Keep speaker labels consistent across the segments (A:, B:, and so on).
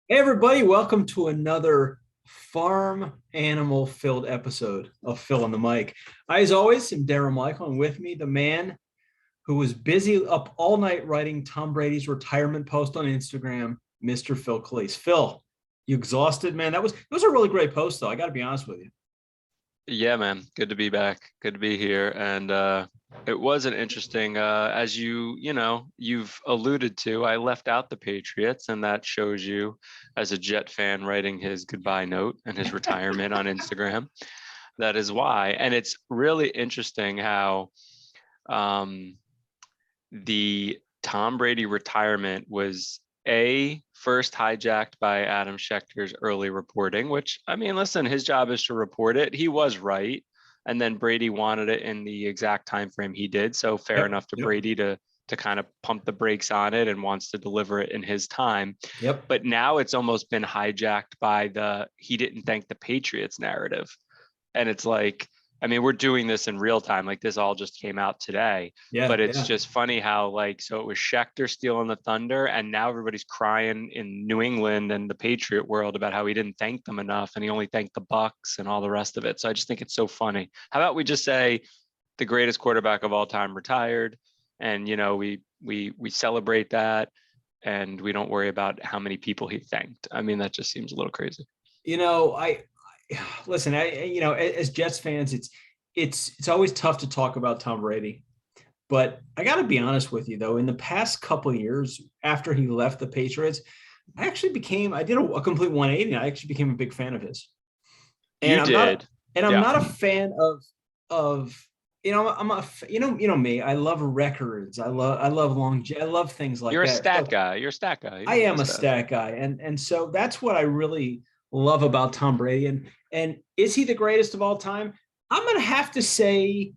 A: Hey everybody, welcome to another farm animal filled episode of Phil on the Mic. I, as always, am Darrin Michael, and with me, the man who was busy up all night writing Tom Brady's retirement post on Instagram, Mr. Phil Calise. Phil, you exhausted, man? That was a really great post, though. I got to be honest with you.
B: Yeah, man. Good to be back. Good to be here. And it was an interesting, as you've alluded to, I left out the Patriots, and that shows you as a Jet fan writing his goodbye note and his retirement on Instagram. That is why. And it's really interesting how um, the Tom Brady retirement was first hijacked by Adam Schefter's early reporting, which I mean, listen, his job is to report it. He was right. And then Brady wanted it in the exact time frame he did. So fair
A: Yep,
B: enough to
A: yep,
B: Brady to kind of pump the brakes on it and wants to deliver it in his time.
A: yep.
B: But now it's almost been hijacked by the he didn't thank the Patriots narrative. And it's like, I mean, we're doing this in real time. Like this all just came out today,
A: Yeah,
B: but it's
A: yeah.
B: just funny how so it was Schechter stealing the thunder, and now everybody's crying in New England and the Patriot world about how he didn't thank them enough, and he only thanked the Bucks and all the rest of it. So I just think it's so funny. How about we just say the greatest quarterback of all time retired, and we celebrate that, and we don't worry about how many people he thanked. I mean, that just seems a little crazy.
A: You know, listen. As Jets fans, it's always tough to talk about Tom Brady. But I got to be honest with you, though, in the past couple of years after he left the Patriots, I did a complete 180. And I actually became a big fan of his. And
B: You
A: I'm not,
B: did.
A: and I'm
B: Yeah.
A: not a fan of, I'm a, me, I love records. I love things like
B: You're a
A: that.
B: stat
A: So
B: guy. You're a stat guy. You
A: I
B: love the
A: am a
B: stats.
A: stat guy. And so that's what I really love about Tom Brady. And is he the greatest of all time? I'm going to have to say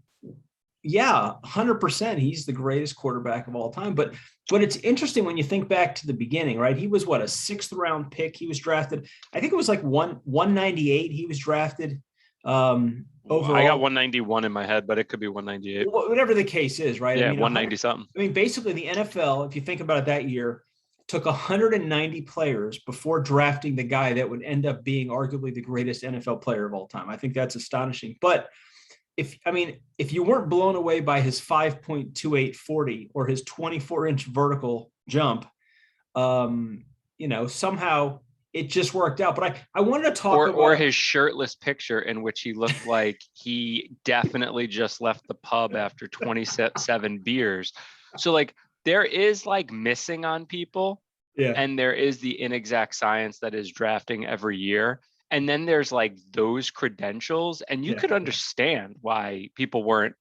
A: yeah, 100%. He's the greatest quarterback of all time. But it's interesting when you think back to the beginning, right? He was what, a sixth round pick. He was drafted. I think it was like 198. He was drafted
B: I got
A: overall.
B: 191 in my head, but it could be 198.
A: Whatever the case is, right? I
B: Yeah,
A: mean, 100.
B: 190 something.
A: I mean, basically, the NFL, if you think about it, that year took 190 players before drafting the guy that would end up being arguably the greatest NFL player of all time. I think that's astonishing. But if you weren't blown away by his 5.2840 or his 24-inch vertical jump, somehow it just worked out. But I wanted to talk
B: Or
A: about
B: his shirtless picture in which he looked like he definitely just left the pub after 27 beers. So there is missing on people,
A: yeah,
B: and there is the inexact science that is drafting every year. And then there's those credentials, and you
A: yeah,
B: could
A: yeah.
B: understand why people weren't,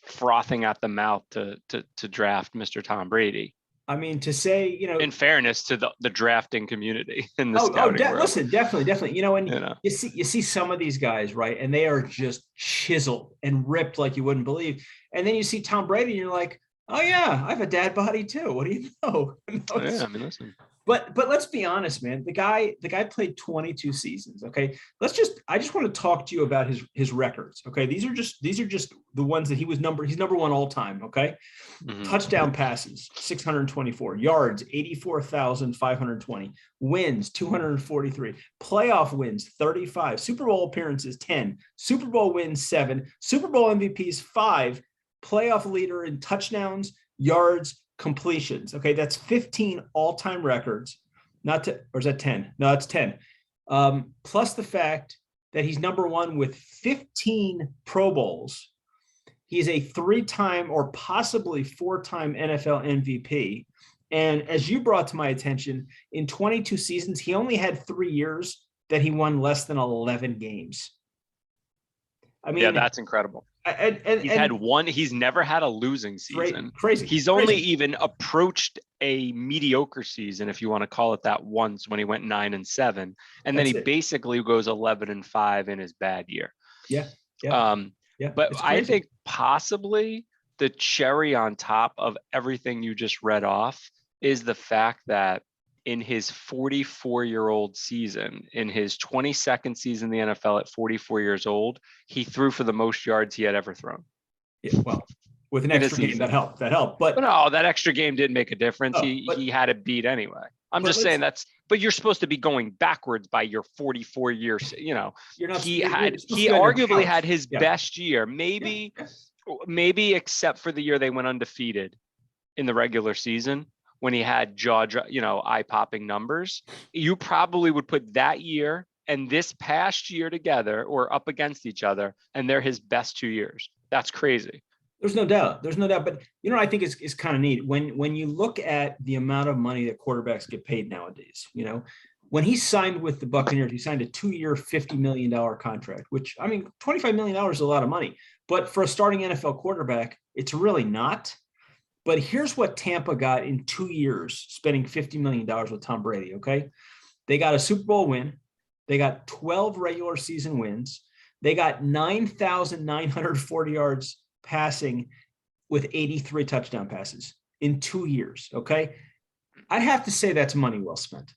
B: frothing at the mouth to draft Mr. Tom Brady.
A: I mean, to say,
B: In fairness to the drafting community in the
A: oh,
B: scouting world,
A: listen, definitely. And
B: you know.
A: you see some of these guys, right? And they are just chiseled and ripped like you wouldn't believe. And then you see Tom Brady, and you're like, oh yeah, I have a dad body too. What do you know?
B: Yeah, I mean, listen.
A: But let's be honest, man. The guy played 22 seasons. Okay, I just want to talk to you about his records. Okay, these are just the ones that he's number one all time. Okay,
B: Mm-hmm.
A: touchdown passes 624, yards 84,520, wins 243, playoff wins 35, Super Bowl appearances 10, Super Bowl wins 7, Super Bowl MVPs 5, playoff leader in touchdowns, yards, completions. Okay, that's 15 all-time records. Not to, or is that 10? No, it's 10. Plus the fact that he's number one with 15 Pro Bowls. He's a three-time or possibly four-time NFL MVP. And as you brought to my attention, in 22 seasons, he only had 3 years that he won less than 11 games. I
B: Yeah,
A: mean,
B: that's incredible. He's had
A: and
B: one. He's never had a losing season.
A: crazy,
B: He's only
A: crazy.
B: even approached a mediocre season, if you want to call it that, once when he went 9-7, and then he
A: That's it.
B: basically goes 11-5 in his bad year.
A: Yeah, yeah,
B: Um,
A: yeah.
B: but
A: It's
B: I
A: crazy.
B: think possibly the cherry on top of everything you just read off is the fact that in his 44-year-old season, in his 22nd season in the NFL at 44 years old, he threw for the most yards he had ever thrown
A: Yeah, well, with an
B: in a
A: extra game that
B: season.
A: helped. That helped.
B: But no, that extra game didn't make a difference.
A: Oh,
B: He had it beat anyway. I'm
A: but
B: just saying
A: let's
B: that's but you're supposed to be going backwards by your 44 years. You know,
A: You're not.
B: he
A: supposed to
B: he
A: be on your
B: arguably
A: couch.
B: had his
A: Yeah.
B: best year, maybe except for the year they went undefeated in the regular season when he had eye-popping numbers. You probably would put that year and this past year together or up against each other, and they're his best 2 years. That's crazy.
A: There's no doubt. There's no doubt. But you know, I think it's kind of neat when you look at the amount of money that quarterbacks get paid nowadays. You know, when he signed with the Buccaneers, he signed a 2-year, $50 million contract, which, I mean, $25 million is a lot of money. But for a starting NFL quarterback, it's really not. But here's what Tampa got in 2 years, spending $50 million with Tom Brady, okay? They got a Super Bowl win. They got 12 regular season wins. They got 9,940 yards passing with 83 touchdown passes in 2 years, okay? I'd have to say that's money well spent.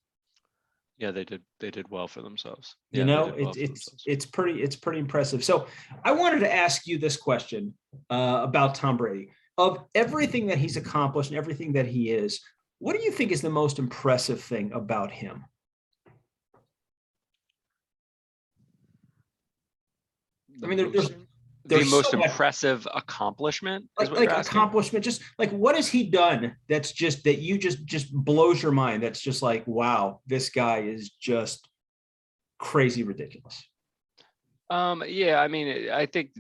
B: Yeah, they did well for themselves.
A: You know, it's pretty impressive. So I wanted to ask you this question about Tom Brady. Of everything that he's accomplished and everything that he is, what do you think is the most impressive thing about him? I mean, there's
B: the most
A: so
B: impressive accomplishment is what
A: like
B: you're asking?
A: accomplishment, just like what has he done that's just that you just blows your mind, that's just like, wow, this guy is just crazy ridiculous.
B: Yeah, I mean, I think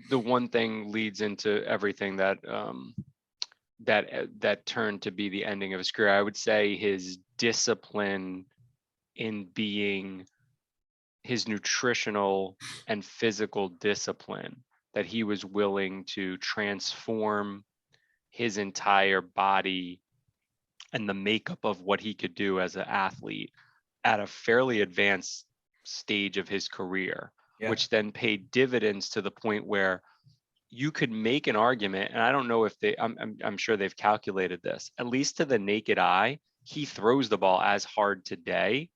B: the one thing leads into everything that that turned to be the ending of his career. I would say his discipline in being his nutritional and physical discipline, that he was willing to transform his entire body and the makeup of what he could do as an athlete at a fairly advanced stage of his career, which then paid dividends to the point where you could make an argument, and I don't know if I'm sure they've calculated this, at least to the naked eye, he throws the ball as hard today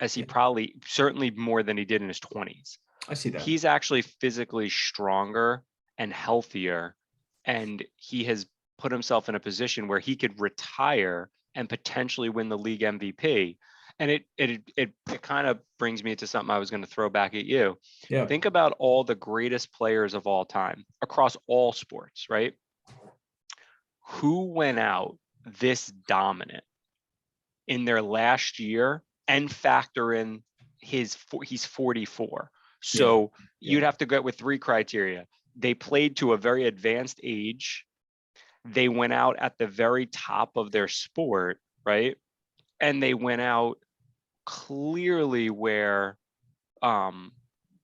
B: as he probably, certainly more than he did in his 20s.
A: I see that.
B: He's actually physically stronger and healthier, and he has put himself in a position where he could retire and potentially win the league MVP. And it kind of brings me to something I was going to throw back at you.
A: Yeah.
B: Think about all the greatest players of all time across all sports, right? Who went out this dominant in their last year and factor in he's 44. So you'd have to go with 3 criteria. They played to a very advanced age. They went out at the very top of their sport, right? And they went out clearly where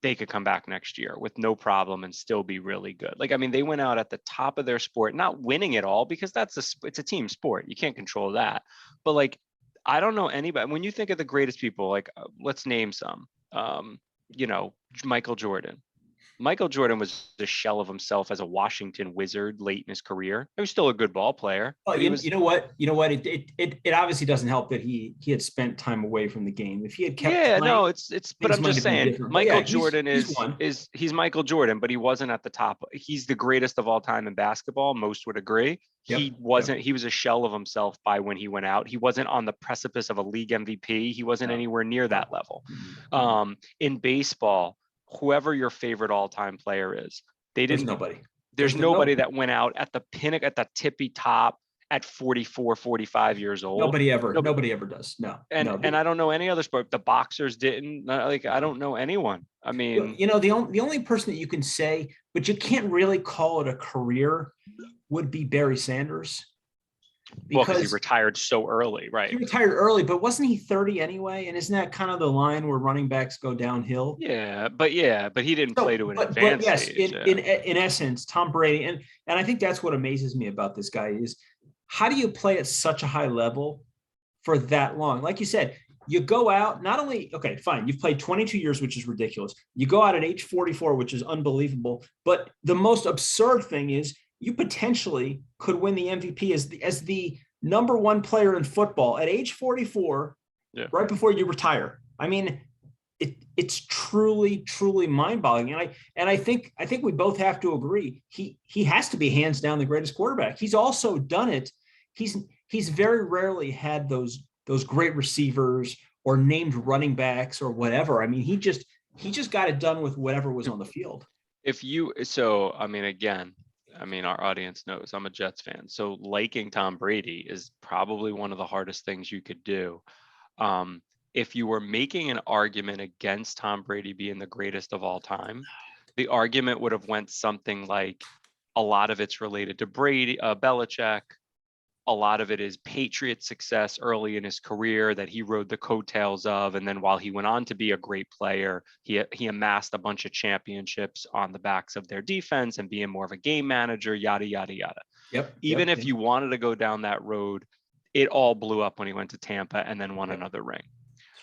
B: they could come back next year with no problem and still be really good. Like, I mean, they went out at the top of their sport, not winning it all, because it's a team sport. You can't control that. But like, I don't know anybody. When you think of the greatest people, like let's name some, Michael Jordan. Michael Jordan was a shell of himself as a Washington Wizard late in his career. He was still a good ball player.
A: Oh, you know what? It obviously doesn't help that he had spent time away from the game. If he had kept playing,
B: no, it's. But I'm just saying, Michael Jordan he's Michael Jordan, but he wasn't at the top. He's the greatest of all time in basketball. Most would agree. He wasn't. He was a shell of himself by when he went out. He wasn't on the precipice of a league MVP. He wasn't anywhere near that level. In baseball, whoever your favorite all-time player is, there's nobody that went out at the pinnacle, at the tippy top at 44, 45 years old.
A: Nobody ever does. No.
B: And I don't know any other sport. The boxers didn't. Like, I don't know anyone. I mean,
A: the only person that you can say, but you can't really call it a career, would be Barry Sanders.
B: Because he retired so early, right?
A: He retired early, but wasn't he 30 anyway? And isn't that kind of the line where running backs go downhill?
B: Yeah, but he didn't play to an advanced stage.
A: In essence, Tom Brady, and I think that's what amazes me about this guy is, how do you play at such a high level for that long? Like you said, you go out, not only, okay, fine, you've played 22 years, which is ridiculous. You go out at age 44, which is unbelievable. But the most absurd thing is, you potentially could win the MVP as the number one player in football at age 44, right before you retire. I mean, it's truly, truly mind-boggling. And I think we both have to agree, he has to be hands down the greatest quarterback. He's also done it. He's very rarely had those those great receivers or named running backs or whatever. I mean, he just got it done with whatever was on the field.
B: Again, our audience knows I'm a Jets fan. So liking Tom Brady is probably one of the hardest things you could do. If you were making an argument against Tom Brady being the greatest of all time, the argument would have went something like a lot of it's related to Brady, Belichick. A lot of it is Patriot success early in his career that he rode the coattails of. And then while he went on to be a great player, he amassed a bunch of championships on the backs of their defense and being more of a game manager, yada, yada, yada.
A: Yep.
B: Even if you wanted to go down that road, it all blew up when he went to Tampa and then won another ring.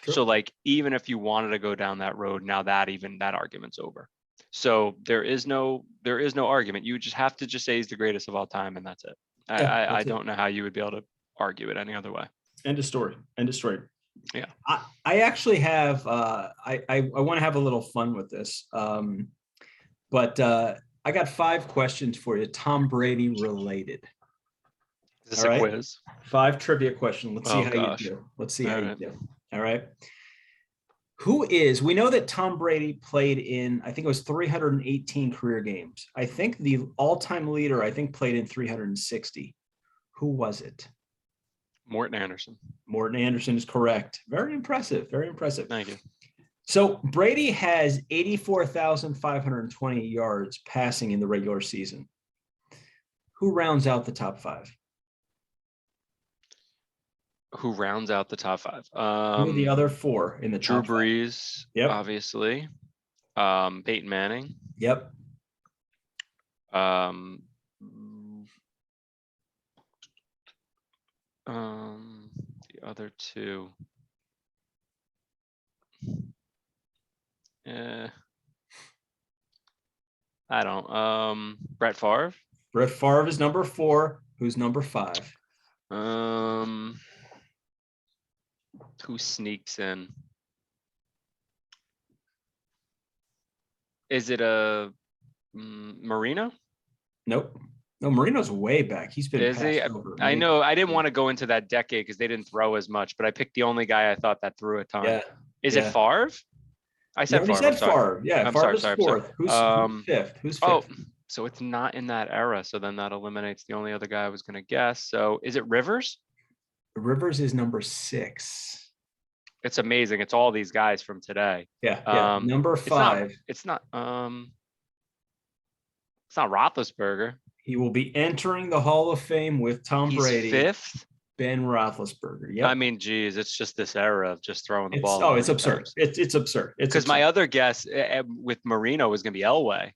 B: So like, even if you wanted to go down that road, now that argument's over. So there is no argument. You just have to just say he's the greatest of all time, and that's it. I don't know how you would be able to argue it any other way.
A: End of story.
B: Yeah.
A: I actually have I want to have a little fun with this. But I got 5 questions for you, Tom Brady related.
B: Is this a quiz?
A: 5 trivia questions. Let's see how you do. All right. We know that Tom Brady played in, I think it was 318 career games. I think the all-time leader, played in 360. Who was it?
B: Morton Anderson.
A: Morton Anderson is correct. Very impressive. Very impressive.
B: Thank you.
A: So Brady has 84,520 yards passing in the regular season. Who rounds out the top 5?
B: Who rounds out the top 5?
A: Who are the other 4 in the top 5?
B: Drew Brees, obviously. Peyton Manning.
A: Yep.
B: The other 2. I don't. Brett Favre.
A: Brett Favre is number 4. Who's number 5?
B: Who sneaks in? Is it a Marino?
A: Nope. No, Marino's way back. He's been passed over.
B: I know. I didn't want to go into that decade because they didn't throw as much, but I picked the only guy I thought that threw a ton.
A: Yeah.
B: Is it Favre? I said Favre.
A: Said Favre. Yeah, Favre is 4th. Who's 5th? Who's 5th?
B: Oh, so it's not in that era. So then that eliminates the only other guy I was going to guess. So is it Rivers?
A: Rivers is number 6.
B: It's amazing. It's all these guys from today.
A: Yeah. Number 5.
B: It's not Roethlisberger.
A: He will be entering the Hall of Fame with Tom Brady.
B: 5th.
A: Ben Roethlisberger. Yeah.
B: Geez, it's just this era of just throwing the ball.
A: Oh, it's absurd. It's absurd.
B: Because my other guess with Marino was going to be Elway.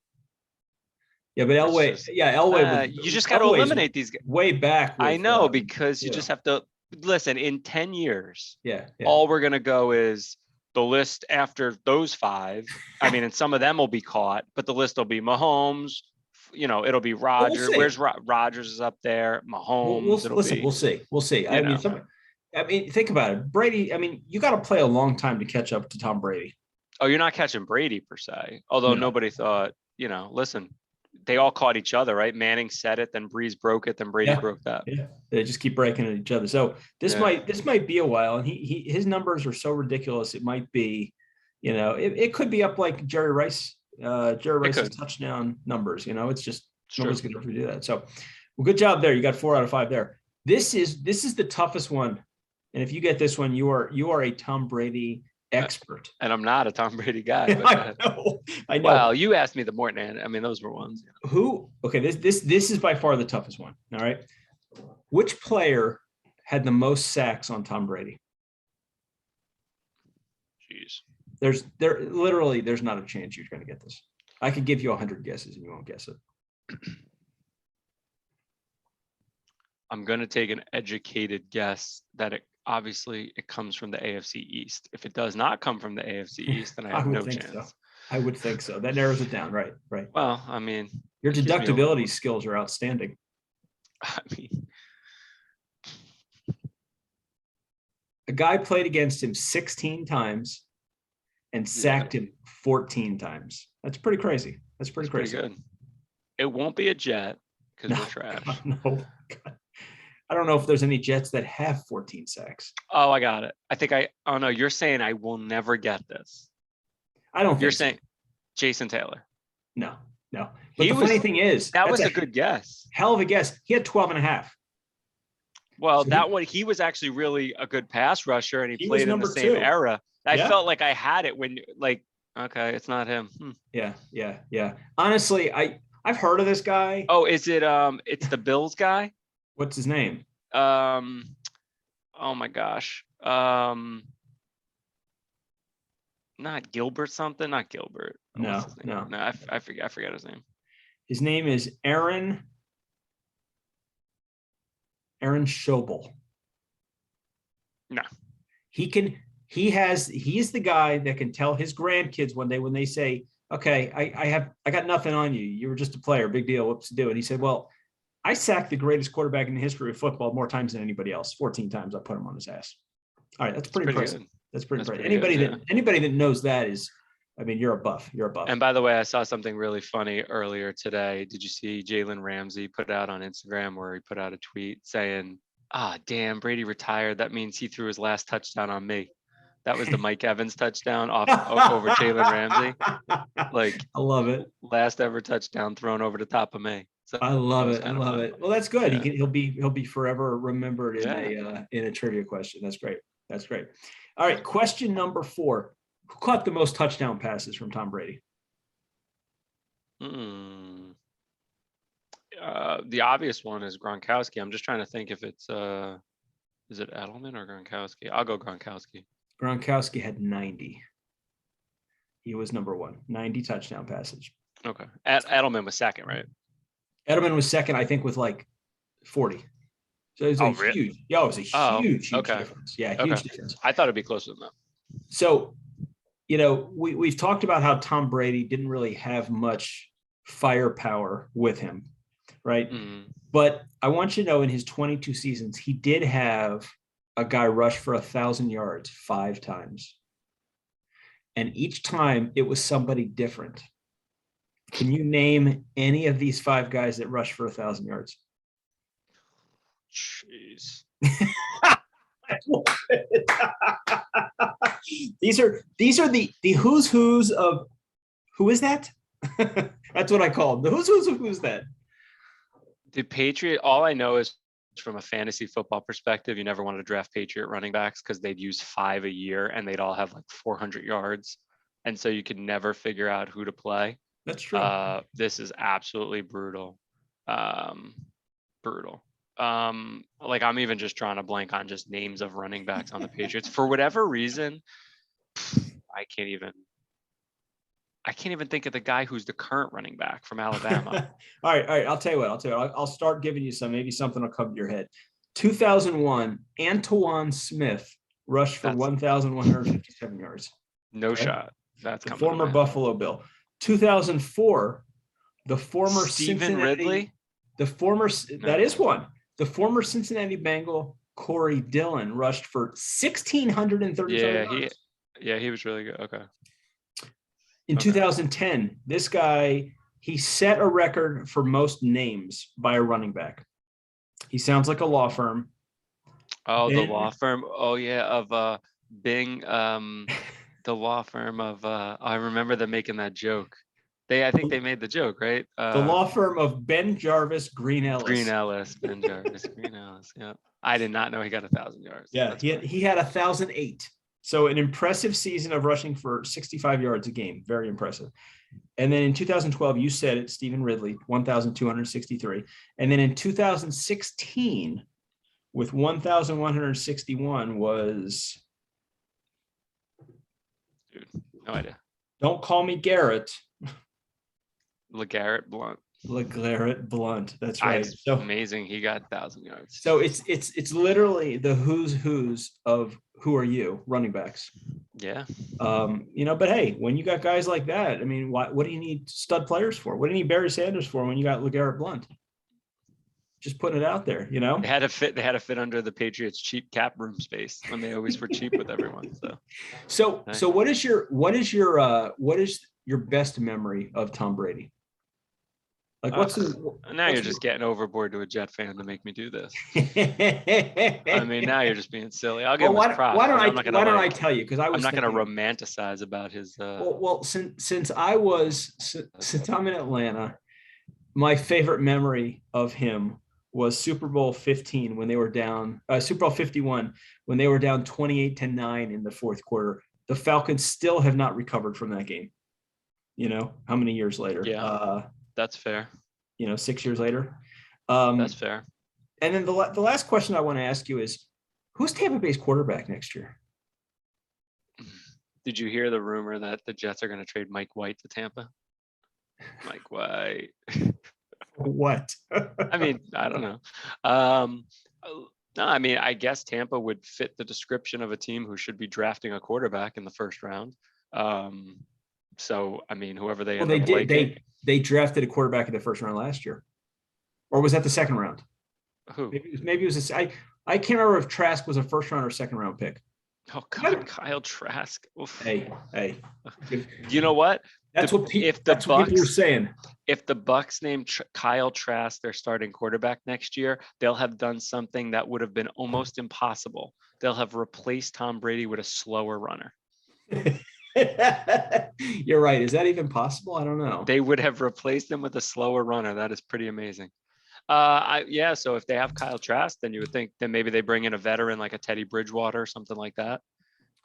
A: Yeah, but Elway.
B: You just got to eliminate these guys.
A: Way back.
B: I know, because you just have to listen. In 10 years, all we're going to go is the list after those 5. And some of them will be caught, but the list will be Mahomes. It'll be Rodgers. Where's Rodgers is up there? Mahomes.
A: We'll see. Think about it. Brady. You got to play a long time to catch up to Tom Brady.
B: Oh, you're not catching Brady per se. Although nobody thought. Listen, they all caught each other, right? Manning said it, then Breeze broke it, then Brady broke that.
A: Yeah, they just keep breaking at each other. So this might be a while, and his numbers are so ridiculous. It might be, it could be up like Jerry Rice. Jerry Rice's touchdown numbers. It's just nobody's going to do that. So, well, good job there. You got 4 out of 5 there. This is the toughest one, and if you get this one, you are a Tom Brady expert.
B: And I'm not a Tom Brady guy.
A: I know.
B: Well, you asked me the Morton. Those were ones.
A: Who? Okay, this is by far the toughest one. All right. Which player had the most sacks on Tom Brady?
B: Jeez.
A: There's not a chance you're going to get this. I could give you 100 guesses and you won't guess it.
B: I'm going to take an educated guess that it comes from the AFC East. If it does not come from the AFC East, then I have no chance.
A: So. I would think so. That narrows it down. Right.
B: Well,
A: your deductibility skills are outstanding. A guy played against him 16 times and sacked him 14 times. That's pretty crazy. Pretty
B: good. It won't be a Jet because we're trash.
A: God, no. God. I don't know if there's any Jets that have 14 sacks.
B: Oh, I got it. Oh no, you're saying I will never get this.
A: I don't
B: You're
A: think so.
B: saying Jason Taylor.
A: No. But the funny thing is,
B: that was a good guess.
A: Hell of a guess. He had 12 and a half.
B: Well, so he was actually really a good pass rusher, and he played in the same era. I felt like I had it when, like, okay, it's not him.
A: Yeah. Honestly, I've heard of this guy.
B: Oh, is it it's the Bills guy?
A: What's his name?
B: Oh my gosh. Not Gilbert something, not Gilbert.
A: No.
B: I forget his name.
A: His name is Aaron Schobel.
B: No.
A: He's the guy that can tell his grandkids one day when they say, okay, I got nothing on you. You were just a player. Big deal. What's to do? And he said, well, I sacked the greatest quarterback in the history of football more times than anybody else. 14 times I put him on his ass. All right. That's pretty impressive.
B: Good.
A: That's pretty impressive. Anybody that knows that is, I mean, you're a buff.
B: And by the way, I saw something really funny earlier today. Did you see Jalen Ramsey put out on Instagram where he put out a tweet saying, damn, Brady retired. That means he threw his last touchdown on me. That was the Mike Evans touchdown over Jalen Ramsey. Like,
A: I love it.
B: Last ever touchdown thrown over the top of me. So
A: I love it. Well, that's good.
B: Yeah.
A: He'll be forever remembered in a trivia question. That's great. All right. Question number 4. Who caught the most touchdown passes from Tom Brady?
B: The obvious one is Gronkowski. I'm just trying to think if it's is it Edelman or Gronkowski? I'll go Gronkowski.
A: Gronkowski had 90. He was number 1. 90 touchdown passes.
B: Okay. Edelman was second, right?
A: Edelman was second, I think, with like 40. So it was huge. Yeah, it was a huge difference. Yeah, huge difference.
B: I thought it'd be closer than that.
A: So, we've talked about how Tom Brady didn't really have much firepower with him, right?
B: Mm-hmm.
A: But I want you to know, in his 22 seasons, he did have a guy rush for 1,000 yards 5 times. And each time it was somebody different. Can you name any of these 5 guys that rushed for 1,000 yards?
B: Jeez.
A: These are the who's of who is that? That's what I call them. The who's of who's that?
B: The Patriot, all I know is from a fantasy football perspective, you never wanted to draft Patriot running backs because they'd use 5 a year and they'd all have like 400 yards. And so you could never figure out who to play.
A: That's true.
B: This is absolutely brutal. Like, I'm even just drawing a blank on just names of running backs on the Patriots. For whatever reason, I can't even think of the guy who's the current running back from Alabama.
A: All right. I'll tell you what. I'll start giving you maybe something will come to your head. 2001, Antoine Smith rushed for 1,157 yards.
B: No shot. That's
A: the former Buffalo Bill. 2004, the former
B: Stephen Ridley.
A: That is one. The former Cincinnati Bengal Corey Dillon rushed for 1,637 yards.
B: He was really good. Okay.
A: In 2010, this guy, he set a record for most names by a running back. He sounds like a law firm.
B: Oh, the law firm. Oh, yeah, of Bing. The law firm of I remember them making that joke. I think they made the joke, right?
A: The law firm of Ben Jarvis, Green Ellis.
B: Ben Jarvis, Green Ellis. Yeah, I did not know he got 1,000 yards.
A: Yeah, he had 1,008. So an impressive season of rushing for 65 yards a game. Very impressive. And then in 2012, you said it, Stephen Ridley, 1,263. And then in 2016, with 1,161 was...
B: Dude, no idea.
A: Don't call me Garrett.
B: LeGarrette Blount.
A: LeGarrette Blount. That's right.
B: It's so amazing. He got 1,000 yards.
A: So it's literally the who's of who are you running backs.
B: Yeah.
A: But hey, when you got guys like that, I mean, what do you need stud players for? What do you need Barry Sanders for when you got LeGarrette Blount? Just putting it out there, They
B: had to fit under the Patriots' cheap cap room space when they always were cheap with everyone. So
A: what is your best memory of Tom Brady? Like,
B: Now you're
A: what's
B: just getting overboard to a Jet fan to make me do this. I mean, now you're just being silly. I'll give him his props,
A: why don't
B: but I'm not gonna
A: why don't I tell you? Because I
B: I'm
A: was
B: not gonna
A: thinking,
B: romanticize about his.
A: well, since I'm in Atlanta, my favorite memory of him was Super Bowl 15 when they were down, Super Bowl 51 when they were down 28-9 in the fourth quarter. The Falcons still have not recovered from that game. You know, how many years later?
B: Yeah, that's fair.
A: 6 years later.
B: That's fair.
A: And then the last question I want to ask you is, who's Tampa Bay's quarterback next year?
B: Did you hear the rumor that the Jets are going to trade Mike White to Tampa? Mike White.
A: What?
B: I mean, I don't know. No, I mean, I guess Tampa would fit the description of a team who should be drafting a quarterback in the first round. So, I mean, whoever they
A: Well,
B: end up liking.
A: They drafted a quarterback in the first round last year, or was that the second round?
B: Who?
A: Maybe it was I can't remember if Trask was a first round or second round pick.
B: Oh God, Kyle Trask. Oof.
A: Hey.
B: You know what?
A: That's what people were saying.
B: If the Bucs name Kyle Trask their starting quarterback next year, they'll have done something that would have been almost impossible. They'll have replaced Tom Brady with a slower runner.
A: You're right. Is that even possible? I don't know.
B: They would have replaced him with a slower runner. That is pretty amazing. So if they have Kyle Trask, then you would think that maybe they bring in a veteran like a Teddy Bridgewater or something like that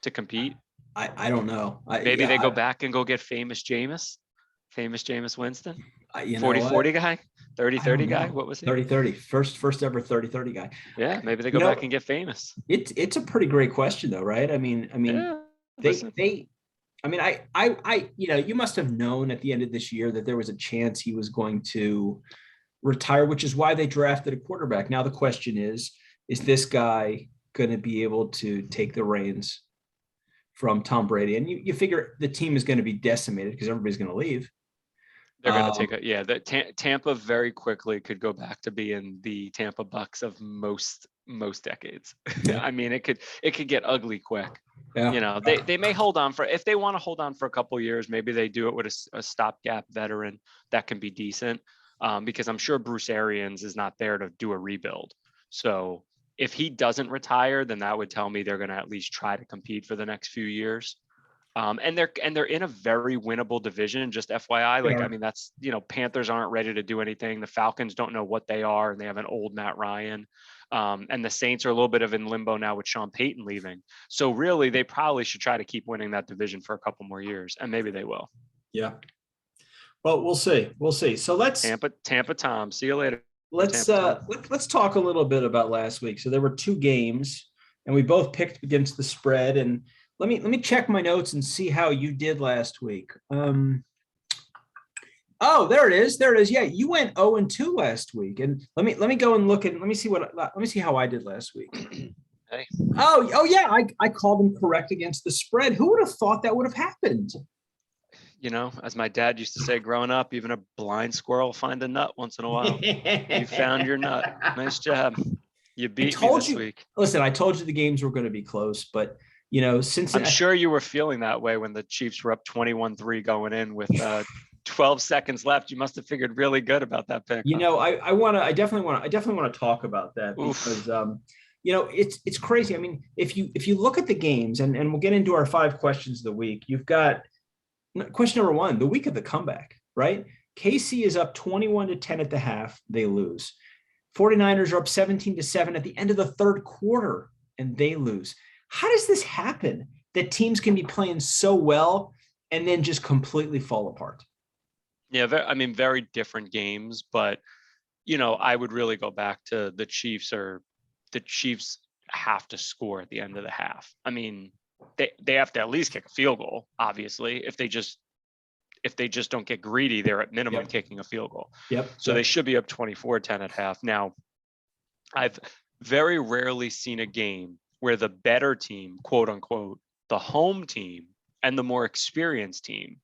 B: to compete.
A: I don't know.
B: Maybe they go back and go get famous Jameis Winston, 40-40 guy, 30-30 guy. What was he?
A: 30-30. First ever 30-30 guy.
B: Yeah, maybe they go back and get famous.
A: It's a pretty great question though, right? I mean, you must have known at the end of this year that there was a chance he was going to retire, which is why they drafted a quarterback. Now the question is this guy going to be able to take the reins from Tom Brady? And you figure the team is going to be decimated because everybody's going to leave.
B: They're going to take Tampa very quickly could go back to being the Tampa Bucs of most decades. Yeah. I mean, it could get ugly quick. Yeah. They may hold on if they want to hold on for a couple of years, maybe they do it with a stopgap veteran that can be decent. Because I'm sure Bruce Arians is not there to do a rebuild. So if he doesn't retire, then that would tell me they're going to at least try to compete for the next few years. And they're in a very winnable division, just FYI. Like, I mean, that's, Panthers aren't ready to do anything. The Falcons don't know what they are, and they have an old Matt Ryan. And the Saints are a little bit of in limbo now with Sean Payton leaving. So really, they probably should try to keep winning that division for a couple more years, and maybe they will.
A: Yeah. Well, we'll see. So let's
B: Tampa Tom. See you later.
A: Let's talk a little bit about last week. So there were two games, and we both picked against the spread. And let me check my notes and see how you did last week. Oh, there it is. Yeah, you went 0-2 last week, and let me go and look at. Let me see how I did last week.
B: Hey.
A: Oh yeah, I called them correct against the spread. Who would have thought that would have happened?
B: As my dad used to say growing up, even a blind squirrel will find a nut once in a while. You found your nut. Nice job. You beat me this week.
A: Listen, I told you the games were going to be close, but since
B: I'm sure you were feeling that way when the Chiefs were up 21-3 going in with 12 seconds left. You must have figured really good about that pick.
A: I definitely want to talk about that. Oof. Because it's crazy. I mean, if you look at the games, and we'll get into our 5 questions of the week, you've got question number 1, the week of the comeback, right? KC is up 21-10 at the half. They lose. 49ers are up 17-7 at the end of the third quarter, and they lose. How does this happen that teams can be playing so well and then just completely fall apart?
B: Yeah, very different games, but I would really go back to the Chiefs have to score at the end of the half. I mean, they have to at least kick a field goal, obviously. If they just don't get greedy, they're at minimum kicking a field goal. So they should be up 24-10 at half. Now, I've very rarely seen a game where the better team, quote unquote, the home team and the more experienced team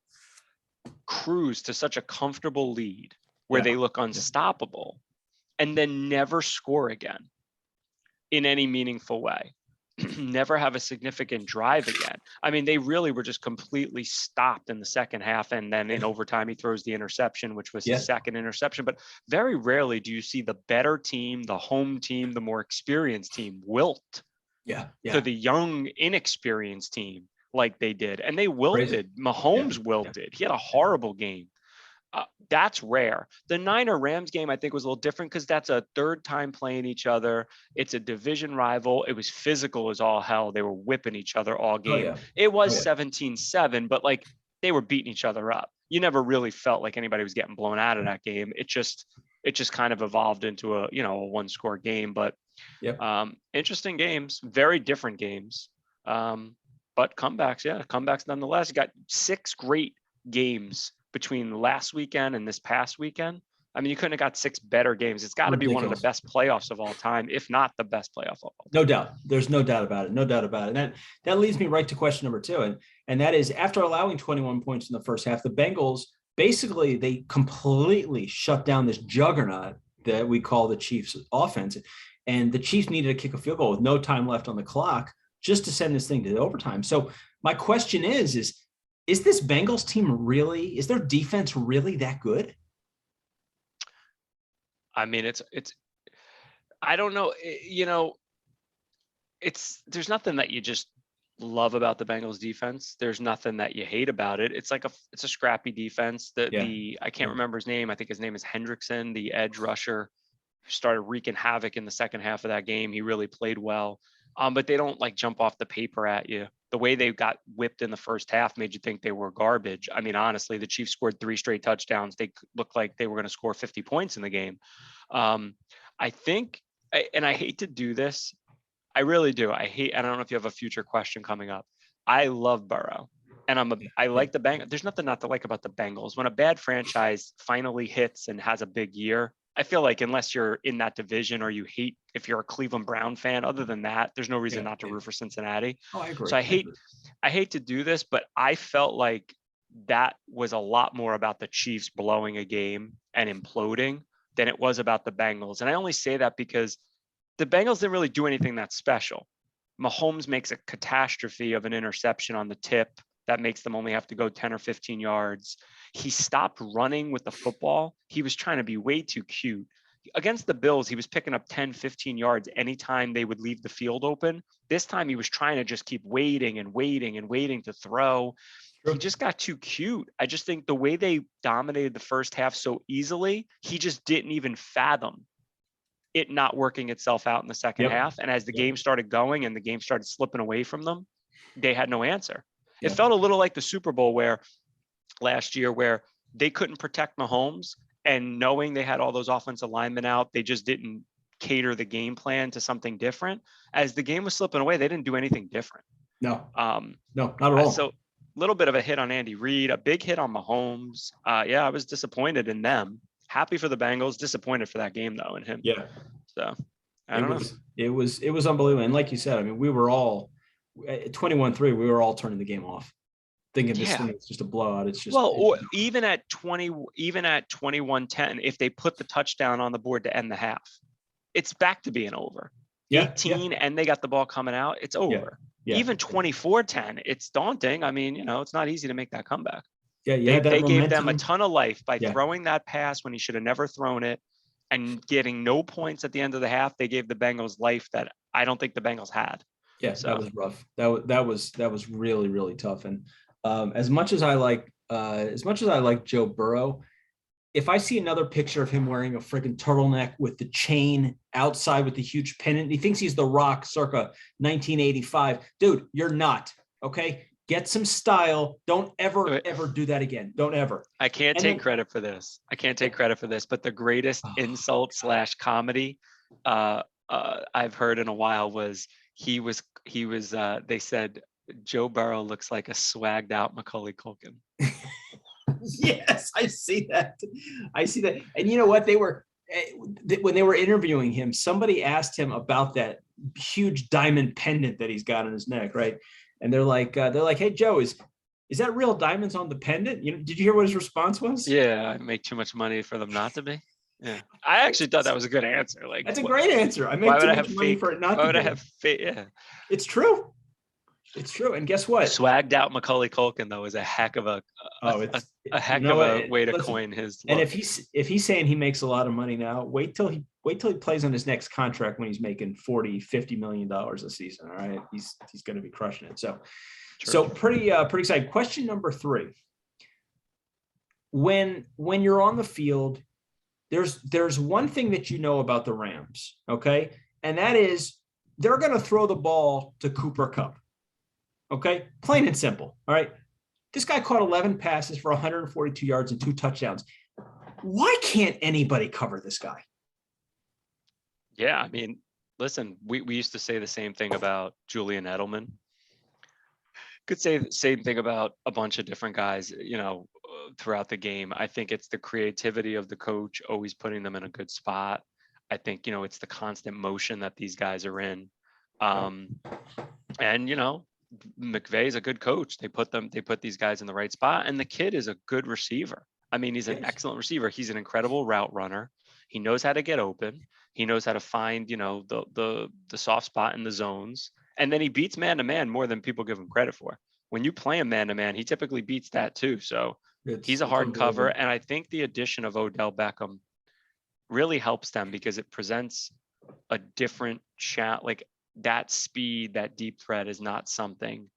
B: cruise to such a comfortable lead where they look unstoppable and then never score again in any meaningful way. never have a significant drive again. I mean, they really were just completely stopped in the second half. And then in overtime, he throws the interception, which was his second interception. But very rarely do you see the better team, the home team, the more experienced team wilt to the young, inexperienced team like they did. And they wilted. Mahomes wilted. He had a horrible game. That's rare. The Niner-Rams game, I think, was a little different because that's a third time playing each other. It's a division rival. It was physical as all hell. They were whipping each other all game. It was 17-7, but like they were beating each other up. You never really felt like anybody was getting blown out of that game. It just kind of evolved into a one-score game. But interesting games, very different games. But comebacks nonetheless. You got 6 great games between last weekend and this past weekend. I mean, you couldn't have got 6 better games. It's got to be one of the best playoffs of all time, if not the best playoff of all time.
A: No doubt. There's no doubt about it. No doubt about it. And that leads me right to question number 2. And that is, after allowing 21 points in the first half, the Bengals, basically, they completely shut down this juggernaut that we call the Chiefs offense. And the Chiefs needed to kick a field goal with no time left on the clock just to send this thing to overtime. So my question is this Bengals team is their defense really that good?
B: I mean, it's I don't know, there's nothing that you just love about the Bengals defense. There's nothing that you hate about it. It's a scrappy defense. I can't remember his name. I think his name is Hendrickson, the edge rusher, who started wreaking havoc in the second half of that game. He really played well. But they don't jump off the paper at you. The way they got whipped in the first half made you think they were garbage. I mean, honestly, the Chiefs scored 3 straight touchdowns. They looked like they were going to score 50 points in the game. I think, and I hate to do this, I really do. I don't know if you have a future question coming up. I love Burrow, and I like the Bengals. There's nothing not to like about the Bengals. When a bad franchise finally hits and has a big year, I feel like unless you're in that division or if you're a Cleveland Brown fan, other than that, there's no reason not to root for Cincinnati.
A: Oh, I agree.
B: So I hate to do this, but I felt like that was a lot more about the Chiefs blowing a game and imploding than it was about the Bengals. And I only say that because the Bengals didn't really do anything that special. Mahomes makes a catastrophe of an interception on the tip that makes them only have to go 10 or 15 yards. He stopped running with the football. He was trying to be way too cute. Against the Bills, he was picking up 10, 15 yards anytime they would leave the field open. This time he was trying to just keep waiting and waiting and waiting to throw. Sure. He just got too cute. I just think the way they dominated the first half so easily, he just didn't even fathom it not working itself out in the second half. And as the game started going and the game started slipping away from them, they had no answer. It felt a little like the Super Bowl last year where they couldn't protect Mahomes, and knowing they had all those offensive linemen out, they just didn't cater the game plan to something different. As the game was slipping away, they didn't do anything different.
A: No, not at all.
B: So a little bit of a hit on Andy Reid, a big hit on Mahomes. I was disappointed in them. Happy for the Bengals, disappointed for that game though in him.
A: Yeah.
B: So I don't know.
A: It was unbelievable. And like you said, I mean, we were all at 21-3, we were all turning the game off, thinking this thing is just a blowout. It's just
B: or even at 21-10, if they put the touchdown on the board to end the half, it's back to being over. 18 and they got the ball coming out, it's over. Even 24-10, it's daunting. I mean, it's not easy to make that comeback. They gave them a ton of life by throwing that pass when he should have never thrown it and getting no points at the end of the half. They gave the Bengals life that I don't think the Bengals had.
A: Yeah, so that was rough. That was really, really tough. And as much as I like Joe Burrow, if I see another picture of him wearing a freaking turtleneck with the chain outside with the huge pennant, he thinks he's The Rock circa 1985. Dude, you're not. Okay, get some style. Don't ever do that again. Don't ever.
B: I can't take credit for this. But the greatest insult / comedy I've heard in a while was they said Joe Burrow looks like a swagged out Macaulay Culkin.
A: Yes, I see that. And you know what? When they were interviewing him, somebody asked him about that huge diamond pendant that he's got on his neck, right? And they're like, "Hey, Joe, is that real diamonds on the pendant?" Did you hear what his response was?
B: Yeah, I make too much money for them not to be. Yeah. I actually thought that was a good answer. Like,
A: That's a great answer. I
B: why
A: made
B: would
A: too
B: I
A: much
B: have
A: money
B: fake?
A: for it not
B: Why
A: to
B: would I
A: be.
B: have fake? Yeah.
A: It's true. It's true. And guess what?
B: Swagged out Macaulay Culkin though is a heck of a
A: Oh, it's you
B: heck
A: know
B: of
A: what?
B: a way to
A: Listen,
B: coin his
A: and
B: look.
A: if he's saying he makes a lot of money now, wait till he plays on his next contract when he's making 40-50 million dollars a season. All right. He's going to be crushing it. So pretty excited. Question number 3. When you're on the field, there's one thing that you know about the Rams, okay? And that is they're going to throw the ball to Cooper Kupp. Okay? Plain and simple. All right. This guy caught 11 passes for 142 yards and 2 touchdowns. Why can't anybody cover this guy?
B: Yeah, I mean, listen, we used to say the same thing about Julian Edelman. Could say the same thing about a bunch of different guys, throughout the game. I think it's the creativity of the coach always putting them in a good spot. I think, it's the constant motion that these guys are in. And, McVay's a good coach. They put these guys in the right spot. And the kid is a good receiver. I mean, he's an excellent receiver. He's an incredible route runner. He knows how to get open. He knows how to find, the soft spot in the zones. And then he beats man to man more than people give him credit for. When you play him man to man, he typically beats that too. So he's a hard cover. And I think the addition of Odell Beckham really helps them because it presents a different chat. Like that speed, that deep threat is not something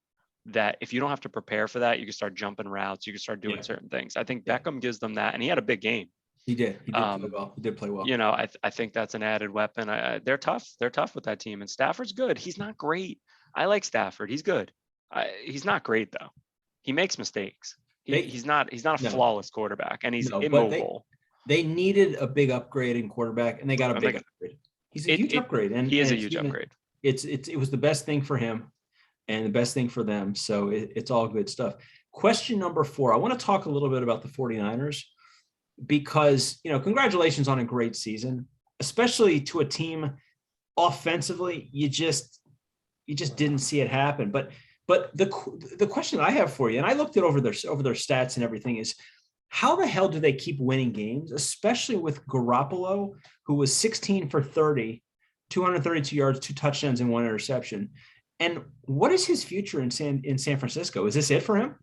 B: that if you don't have to prepare for that, you can start jumping routes, you can start doing certain things. I think Beckham gives them that, and he had a big game.
A: He did play well. He did play well.
B: I think that's an added weapon. They're tough. They're tough with that team, and Stafford's good. He's not great. I like Stafford. He's good. He's not great though. He makes mistakes. He's not a flawless quarterback, and he's immobile.
A: They needed a big upgrade in quarterback, and they got a big upgrade. He's a huge upgrade, and
B: he is a huge upgrade.
A: It was the best thing for him, and the best thing for them. So it's all good stuff. Question number 4. I want to talk a little bit about the 49ers because, congratulations on a great season, especially to a team offensively. You just didn't see it happen. But the question I have for you, and I looked at over their stats and everything, is how the hell do they keep winning games, especially with Garoppolo, who was 16 for 30, 232 yards, 2 touchdowns, and 1 interception? And what is his future in San Francisco? Is this it for him?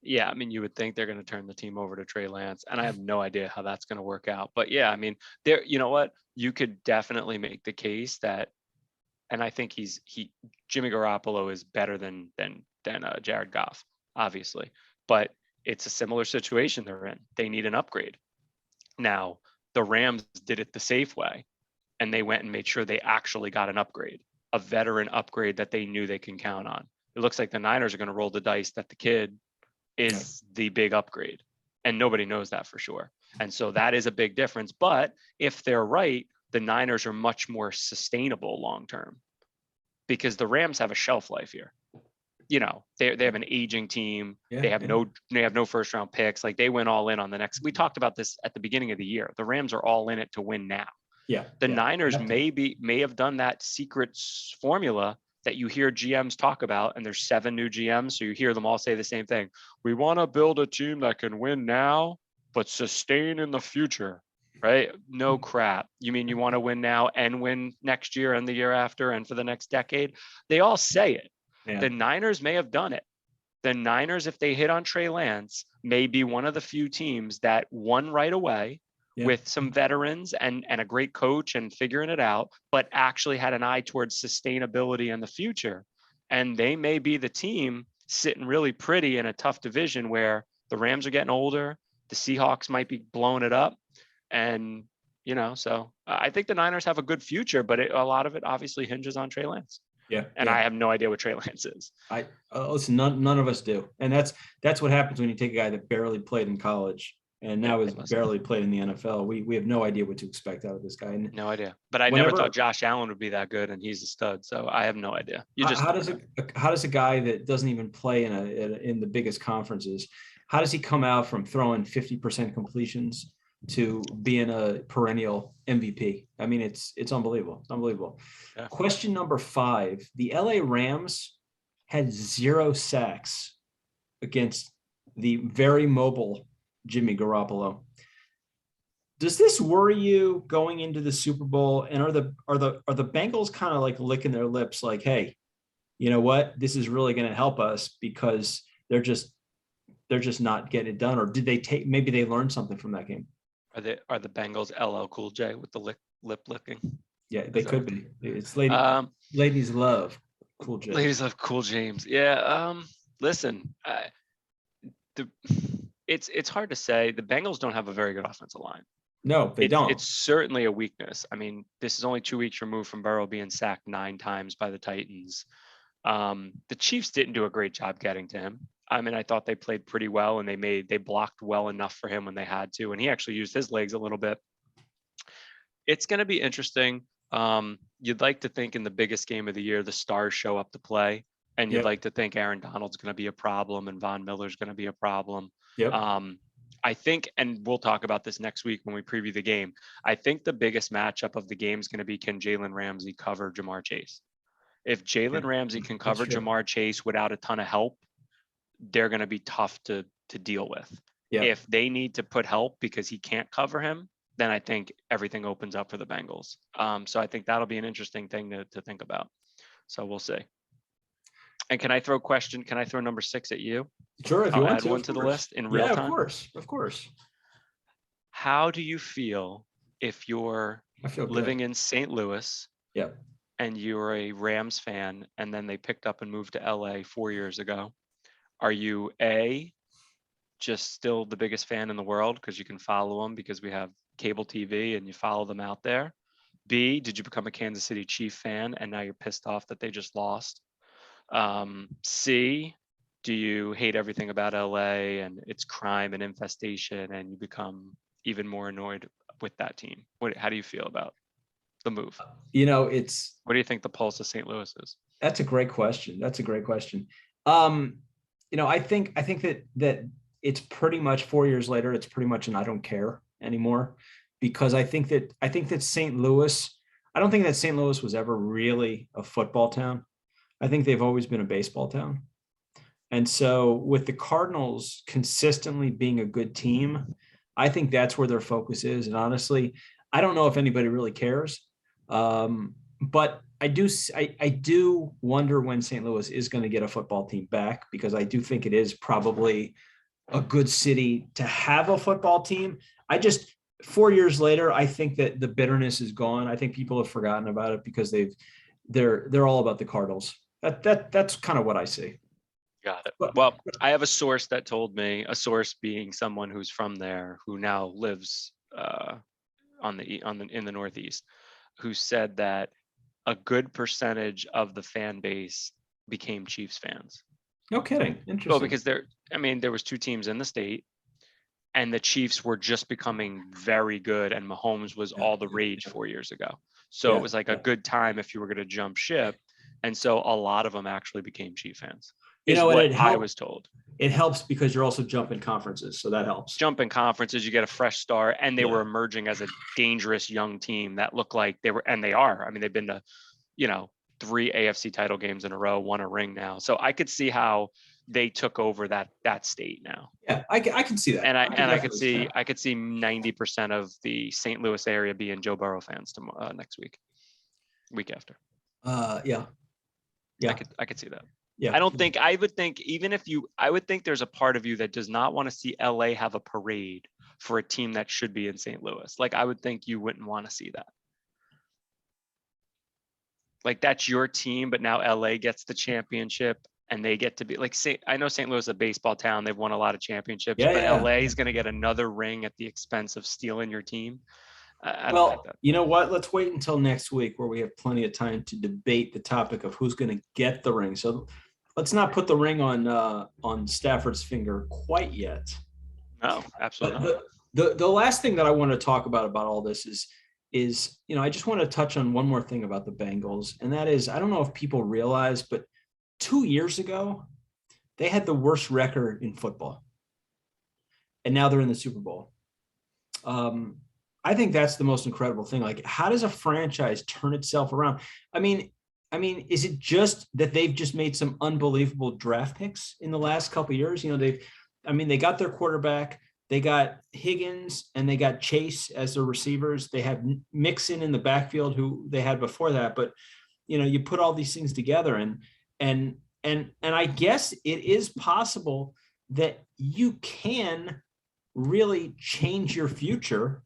B: Yeah, I mean, you would think they're going to turn the team over to Trey Lance, and I have no idea how that's going to work out. But yeah, I mean, you know what? You could definitely make the case that, and I think Jimmy Garoppolo is better than Jared Goff, obviously, but it's a similar situation they're in. They need an upgrade. Now, the Rams did it the safe way, and they went and made sure they actually got an upgrade, a veteran upgrade that they knew they can count on. It looks like the Niners are going to roll the dice that the kid is the big upgrade, and nobody knows that for sure. And so that is a big difference. But if they're right, the Niners are much more sustainable long-term because the Rams have a shelf life here. They have an aging team. They have no first round picks. Like they went all in on the next. We talked about this at the beginning of the year. The Rams are all in it to win now. The Niners may have done that secret formula that you hear GMs talk about, and there's 7 new GMs. So you hear them all say the same thing. We want to build a team that can win now, but sustain in the future, right? No crap. You mean you want to win now and win next year and the year after and for the next decade? They all say it. Yeah. The Niners may have done it. The Niners, if they hit on Trey Lance, may be one of the few teams that won right away with some veterans and a great coach and figuring it out, but actually had an eye towards sustainability in the future. And they may be the team sitting really pretty in a tough division where the Rams are getting older, the Seahawks might be blowing it up. And, so I think the Niners have a good future, but a lot of it obviously hinges on Trey Lance. And I have no idea what Trey Lance is.
A: Listen, none of us do. And that's what happens when you take a guy that barely played in college and now is barely played in the NFL. We have no idea what to expect out of this guy.
B: No idea. But I never thought Josh Allen would be that good, and he's a stud. So I have no idea.
A: How does a guy that doesn't even play in the biggest conferences, how does he come out from throwing 50% completions to being a perennial MVP? I mean, it's unbelievable. It's unbelievable. Yeah. Question number 5. The LA Rams had 0 sacks against the very mobile Jimmy Garoppolo. Does this worry you going into the Super Bowl? And are the Bengals kind of like licking their lips, like, hey, you know what, this is really going to help us because they're just not getting it done? Or did they take, maybe they learned something from that game?
B: Are the Bengals LL Cool J with the lip licking?
A: Yeah, they
B: Is that
A: could
B: what?
A: be. It's
B: Um,
A: ladies love Cool J.
B: ladies love Cool James. Yeah. Listen, the it's hard to say. The Bengals don't have a very good offensive line.
A: No, they
B: It's
A: don't.
B: certainly a weakness. I mean, this is only 2 weeks removed from Burrow being sacked 9 times by the Titans. The Chiefs didn't do a great job getting to him. I mean, I thought they played pretty well and they blocked well enough for him when they had to, and he actually used his legs a little bit. It's going to be interesting. You'd like to think in the biggest game of the year, the stars show up to play, and you'd
A: Yep.
B: like to think Aaron Donald's going to be a problem and Von Miller's going to be a problem.
A: Yep.
B: I think, and we'll talk about this next week when we preview the game. I think the biggest matchup of the game is going to be, can Jalen Ramsey cover Jamar Chase? If
A: Yeah,
B: Jalen Ramsey can
A: that's
B: cover
A: true.
B: Jamar Chase without a ton of help, they're going to be tough to deal with.
A: Yeah.
B: If they need to put help because he can't cover him, then I think everything opens up for the Bengals. So I think that'll be an interesting thing to think about. So we'll see. And can I throw number 6 at you?
A: Sure, if you
B: I'll
A: want
B: add
A: to,
B: one
A: of
B: to the
A: course.
B: list in real
A: Yeah, of
B: time.
A: course. Of course.
B: How do you feel if you're
A: I feel
B: living
A: good.
B: in St. Louis
A: Yeah.
B: and you're a Rams fan and then they picked up and moved to LA 4 years ago? Are you just still the biggest fan in the world because you can follow them because we have cable TV and you follow them out there? B, did you become a Kansas City Chief fan and now you're pissed off that they just lost? C, do you hate everything about LA and its crime and infestation and you become even more annoyed with that team? How do you feel about the move?
A: It's
B: What do you think the pulse of St. Louis is?
A: That's a great question. That's a great question. Um, I think that it's pretty much 4 years later, it's pretty much an I don't care anymore, because I think that St. Louis, I don't think that St. Louis was ever really a football town. I think they've always been a baseball town. And so with the Cardinals consistently being a good team, I think that's where their focus is. And honestly, I don't know if anybody really cares. But I do wonder when St. Louis is going to get a football team back, because I do think it is probably a good city to have a football team. I just 4 years later, I think that the bitterness is gone. I think people have forgotten about it because they're all about the Cardinals. That's kind of what I see.
B: Got it.
A: But
B: Well, I have a source that told me, a source being someone who's from there, who now lives in the Northeast, who said that a good percentage of the fan base became Chiefs fans.
A: no kidding.
B: Well,
A: Interesting.
B: because there was 2 teams in the state, and the Chiefs were just becoming very good, and Mahomes was
A: Yeah,
B: all the rage 4 years ago. So it
A: yeah,
B: was like a
A: yeah.
B: good time if you were going to jump ship, and so a lot of them actually became Chief fans,
A: You
B: is
A: know, and
B: what
A: it
B: I
A: helps.
B: was told.
A: It helps because you're also jumping conferences, so that helps.
B: Jump in conferences, you get a fresh start, and they were
A: Yeah.
B: emerging as a dangerous young team that looked like they were, and they are. I mean, they've been to, you know, 3 AFC title games in a row, won a ring now. So I could see how they took over that state now.
A: Yeah, I can see that.
B: And
A: I can
B: I could
A: definitely see
B: see
A: that.
B: 90% of the St. Louis area being Joe Burrow fans next week after.
A: Yeah, yeah,
B: I could see that.
A: yeah.
B: I would think, I would think there's a part of you that does not want to see LA have a parade for a team that should be in St. Louis. Like, I would think you wouldn't want to see that. Like, that's your team, but now LA gets the championship and they get to be like, I know St. Louis is a baseball town. They've won a lot of championships,
A: Yeah,
B: but
A: yeah.
B: LA is going to get another ring at the expense of stealing your team. I don't like
A: Well,
B: that.
A: you know what? Let's wait until next week, where we have plenty of time to debate the topic of who's going to get the ring. So let's not put the ring on Stafford's finger quite yet.
B: No, absolutely
A: But
B: not.
A: the last thing that I want to talk about all this is I just want to touch on one more thing about the Bengals, and that is, I don't know if people realize, but 2 years ago they had the worst record in football, and now they're in the Super Bowl. I think that's the most incredible thing. Like, how does a franchise turn itself around? I mean, is it just that they've just made some unbelievable draft picks in the last couple of years? They got their quarterback. They got Higgins and they got Chase as their receivers. They have Mixon in the backfield, who they had before that. But you put all these things together, and I guess it is possible that you can really change your future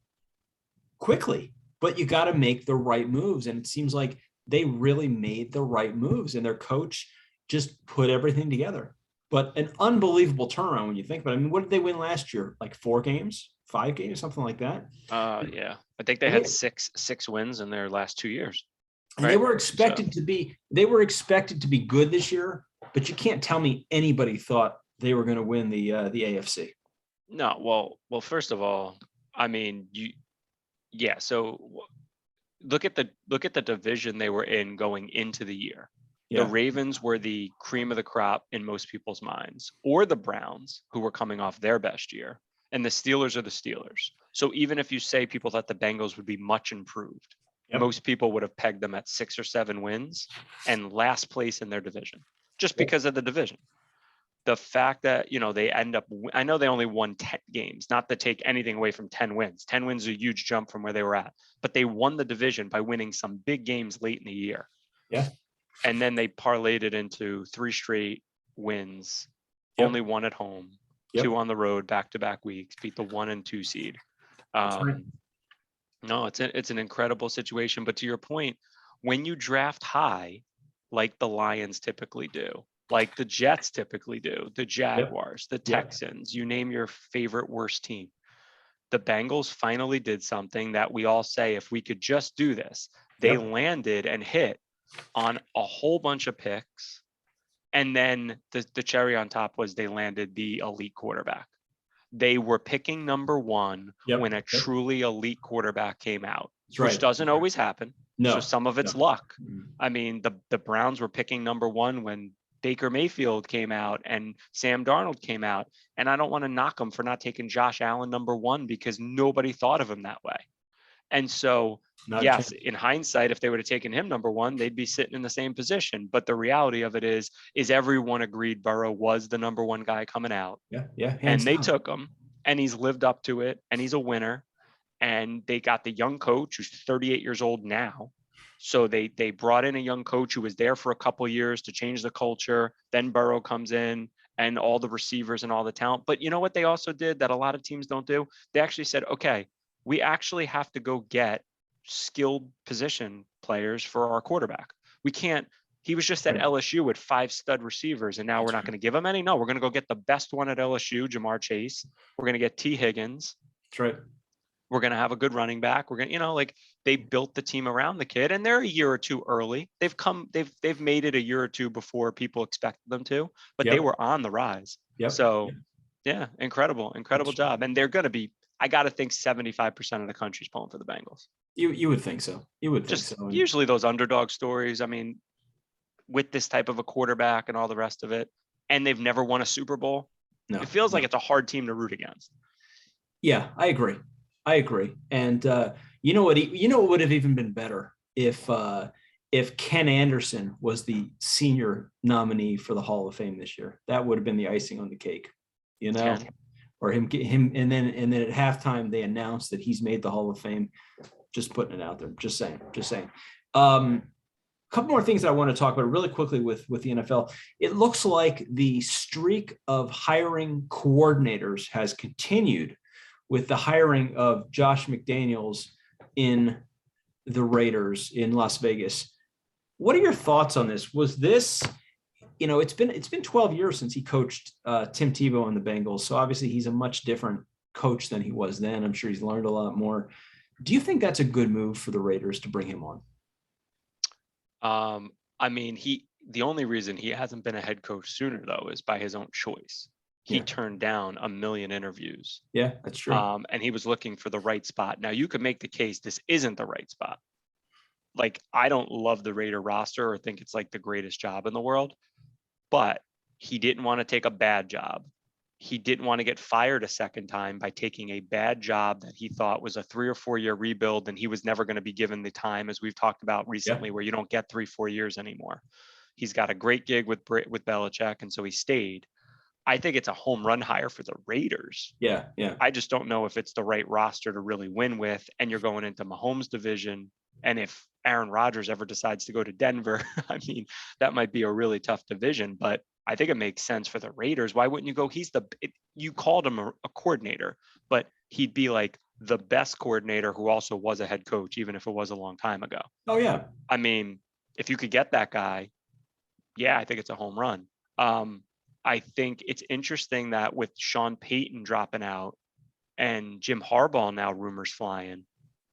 A: quickly, but you got to make the right moves. And it seems like they really made the right moves, and their coach just put everything together. But an unbelievable turnaround when you think about it. I mean, what did they win last year? Like 4 games, 5 games, something like that.
B: Yeah. I think they
A: And
B: had six wins in their last 2 years.
A: and
B: Right.
A: they were expected to be good this year, but you can't tell me anybody thought they were going to win the AFC.
B: No, well, first of all, I mean, so look at the division they were in going into the year. The Ravens were the cream of the crop in most people's minds, or the Browns, who were coming off their best year, and the Steelers are the Steelers. So even if you say people thought the Bengals would be much improved, most people would have pegged them at 6 or 7 wins and last place in their division, just because of the division. The fact that, they end up, I know they only won 10 games, not to take anything away from 10 wins. 10 wins is a huge jump from where they were at, but they won the division by winning some big games late in the year.
A: Yeah.
B: And then they parlayed it into 3 straight wins, only 1 at home, 2 on the road, back-to-back weeks, beat the 1 and 2 seed. No, it's an incredible situation. But to your point, when you draft high, like the Lions typically do, like the Jets typically do, the Jaguars, the Texans, you name your favorite worst team. The Bengals finally did something that we all say, if we could just do this, they landed and hit on a whole bunch of picks. And then the cherry on top was they landed the elite quarterback. They were picking number 1 when a truly elite quarterback came out, which doesn't always happen.
A: No.
B: So some of it's luck. I mean, the Browns were picking number 1 when Baker Mayfield came out and Sam Darnold came out. And I don't want to knock them for not taking Josh Allen number 1, because nobody thought of him that way. And so, yes, in hindsight, if they would have taken him number 1, they'd be sitting in the same position. But the reality of it is everyone agreed Burrow was the number 1 guy coming out.
A: Yeah.
B: And they took him, and he's lived up to it, and he's a winner. And they got the young coach who's 38 years old now. So they brought in a young coach who was there for a couple of years to change the culture. Then Burrow comes in, and all the receivers and all the talent. But you know what they also did that a lot of teams don't do? They actually said, okay, we actually have to go get skilled position players for our quarterback. We can't, he was just at LSU with 5 stud receivers, and now we're not going to give him any. No, we're going to go get the best one at LSU, Jamar Chase. We're going to get T. Higgins.
A: That's right.
B: We're going to have a good running back. We're going to, they built the team around the kid, and they're a year or 2 early. They've made it a year or 2 before people expected them to, but they were on the rise. So yeah, incredible job. And they're going to be, I got to think 75% of the country's pulling for the Bengals.
A: You would think so. You would think so.
B: Usually those underdog stories, I mean, with this type of a quarterback and all the rest of it, and they've never won a Super Bowl. It feels like it's a hard team to root against.
A: Yeah, I agree. And you know what would have even been better if Ken Anderson was the senior nominee for the Hall of Fame this year. That would have been the icing on the cake, or him, and then at halftime they announced that he's made the Hall of Fame. Just putting it out there. Just saying. A couple more things that I want to talk about really quickly with the NFL. It looks like the streak of hiring coordinators has continued with the hiring of Josh McDaniels in the Raiders in Las Vegas. What are your thoughts on this? Was this, it's been 12 years since he coached Tim Tebow and the Bengals. So obviously he's a much different coach than he was then. I'm sure he's learned a lot more. Do you think that's a good move for the Raiders to bring him on?
B: I mean, the only reason he hasn't been a head coach sooner, though, is by his own choice. He turned down 1 million interviews.
A: Yeah, that's true.
B: And he was looking for the right spot. Now, you could make the case this isn't the right spot. I don't love the Raider roster or think it's the greatest job in the world, but he didn't want to take a bad job. He didn't want to get fired a second time by taking a bad job that he thought was a 3 or 4 year rebuild, and he was never going to be given the time, as we've talked about recently, where you don't get 3-4 years anymore. He's got a great gig with Belichick, and so he stayed. I think it's a home run hire for the Raiders.
A: Yeah, yeah.
B: I just don't know if it's the right roster to really win with. And you're going into Mahomes' division. And if Aaron Rodgers ever decides to go to Denver, I mean, that might be a really tough division. But I think it makes sense for the Raiders. Why wouldn't you go? You called him a coordinator, but he'd be like the best coordinator who also was a head coach, even if it was a long time ago.
A: Oh, yeah.
B: I mean, if you could get that guy, yeah, I think it's a home run. I think it's interesting that with Sean Payton dropping out and Jim Harbaugh now rumors flying,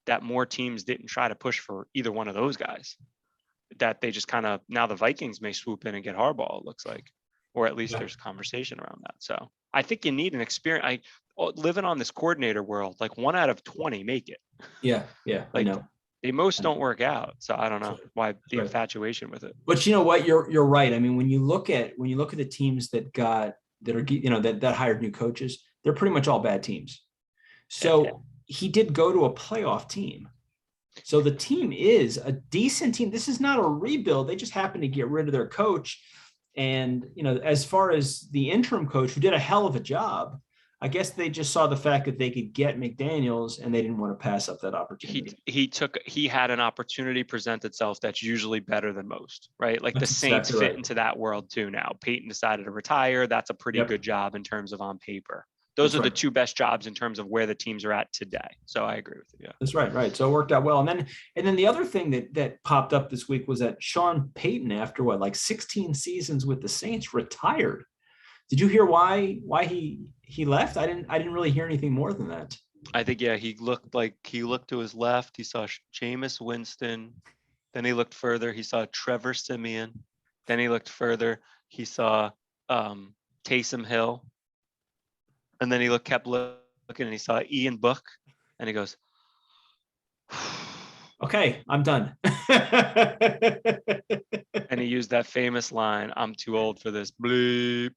B: that more teams didn't try to push for either one of those guys. That they just kind of, now the Vikings may swoop in and get Harbaugh, it looks like, or at least there's conversation around that. So I think you need an experience. Living on this coordinator world, like 1 out of 20 make it.
A: Yeah, yeah,
B: Like,
A: I know.
B: they most don't work out. So I don't know why the
A: right.
B: infatuation with it.
A: But you know what? You're right. I mean, when you look at the teams that hired new coaches, they're pretty much all bad teams. So he did go to a playoff team. So the team is a decent team. This is not a rebuild. They just happened to get rid of their coach. And, as far as the interim coach, who did a hell of a job, I guess they just saw the fact that they could get McDaniels and they didn't want to pass up that opportunity.
B: He had an opportunity present itself that's usually better than most, right? Like that's the Saints exactly fit into that world too now. Payton decided to retire. That's a pretty good job in terms of on paper. Those are the two best jobs in terms of where the teams are at today. So I agree with you. Yeah.
A: That's right. Right. So it worked out well. And then the other thing that popped up this week was that Sean Payton, after 16 seasons with the Saints, retired. Did you hear why he left? I didn't really hear anything more than that.
B: I think, yeah, he looked to his left. He saw Jameis Winston. Then he looked further. He saw Trevor Siemian. Then he looked further. He saw Taysom Hill. And then he kept looking and he saw Ian Book. And he goes,
A: okay, I'm done.
B: And he used that famous line, "I'm too old for this." Bleep.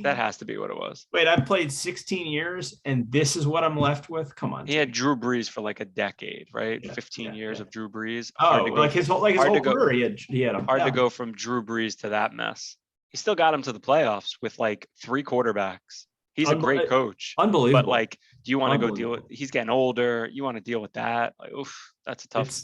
B: That has to be what it was.
A: Wait, I've played 16 years and this is what I'm left with? Come on.
B: He had Drew Brees for like a decade, right? 15 years of Drew Brees.
A: His whole career he had him.
B: Hard to go from Drew Brees to that mess. He still got him to the playoffs with like 3 quarterbacks. He's a great coach.
A: Unbelievable.
B: But do you want to go deal with, he's getting older. You want to deal with that? That's a tough.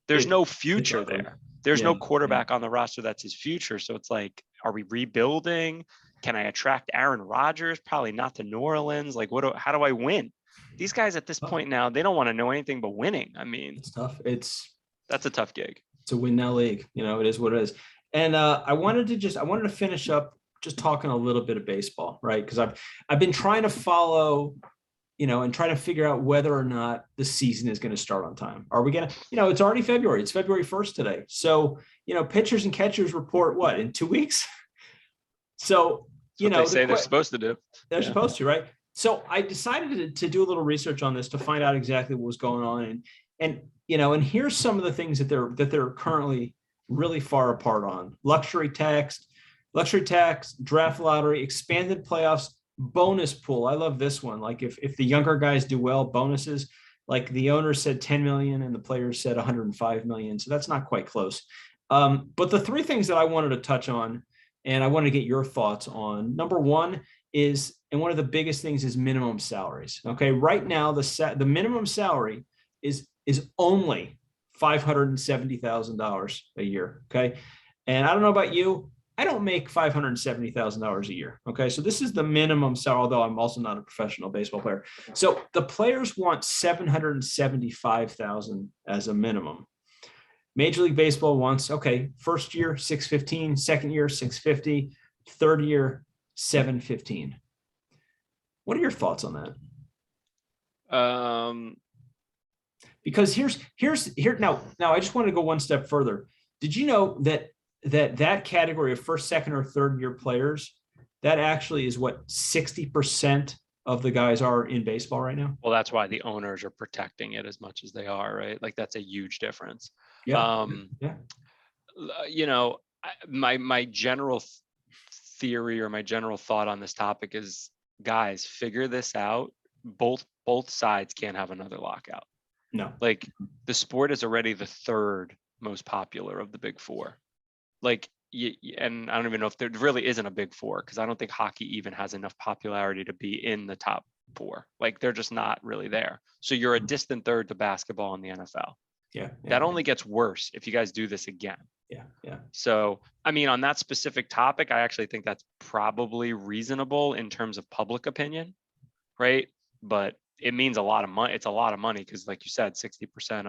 B: There's no future there. There's no quarterback on the roster that's his future. So it's like, are we rebuilding? Can I attract Aaron Rodgers? Probably not to New Orleans. How do I win? These guys at this point now, they don't want to know anything but winning. I mean,
A: it's tough.
B: That's a tough gig.
A: It's a win now league. It is what it is. And I wanted to finish up just talking a little bit of baseball, right? Because I've been trying to follow, and trying to figure out whether or not the season is going to start on time. Are we going to, it's already February. It's February 1st today. So, pitchers and catchers report what, in 2 weeks? So,
B: they say they're supposed to do.
A: They're supposed to, right? So I decided to do a little research on this to find out exactly what was going on. And here's some of the things that they're currently really far apart on: luxury tax, draft lottery, expanded playoffs, bonus pool. I love this one. Like if the younger guys do well, bonuses. Like the owner said 10 million and the players said 105 million. So that's not quite close. But the 3 things that I wanted to touch on, and I want to get your thoughts on. Number one is, and one of the biggest things is minimum salaries. Okay, right now the minimum salary is only $570,000 a year. Okay, and I don't know about you, I don't make $570,000 a year. Okay, so this is the minimum salary. Although I'm also not a professional baseball player, so the players want $775,000 as a minimum. Major League Baseball wants, first year, $615, second year, $650, third year, $715. What are your thoughts on that? Because here now I just want to go one step further. Did you know that category of first, second, or third year players, that actually is what 60% of the guys are in baseball right now?
B: Well, that's why the owners are protecting it as much as they are, right? Like that's a huge difference.
A: Yeah.
B: My general theory or my general thought on this topic is, guys, figure this out. Both sides can't have another lockout.
A: No.
B: Like the sport is already the 3rd most popular of the big 4. Like and I don't even know if there really isn't a big four, because I don't think hockey even has enough popularity to be in the top four. Like they're just not really there. So you're a distant third to basketball in the NFL.
A: Yeah.
B: That only gets worse if you guys do this again.
A: Yeah.
B: So, I mean, on that specific topic, I actually think that's probably reasonable in terms of public opinion, right? But it means a lot of money. It's a lot of money because, like you said, 60%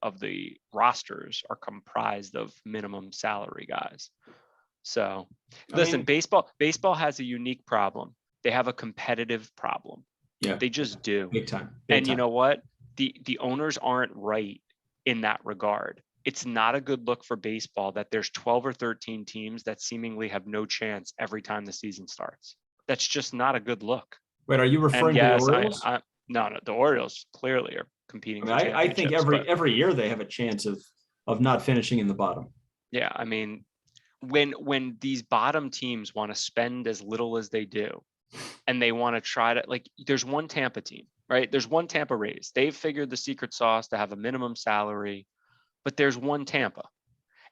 B: of the rosters are comprised of minimum salary guys. So, listen, baseball has a unique problem. They have a competitive problem.
A: Yeah.
B: They just do.
A: Big time.
B: And you know what? The owners aren't right in that regard. It's not a good look for baseball that there's 12 or 13 teams that seemingly have no chance every time the season starts. That's just not a good look.
A: Wait, are you
B: And
A: referring to the
B: yes,
A: Orioles?
B: no, the Orioles clearly are competing for
A: I think
B: championships.
A: every year they have a chance of not finishing in the bottom.
B: Yeah, I mean, when these bottom teams want to spend as little as they do, and they want to try to, like, there's one Tampa team, right? There's one Tampa Rays. They've figured the secret sauce to have a minimum salary, but there's one Tampa.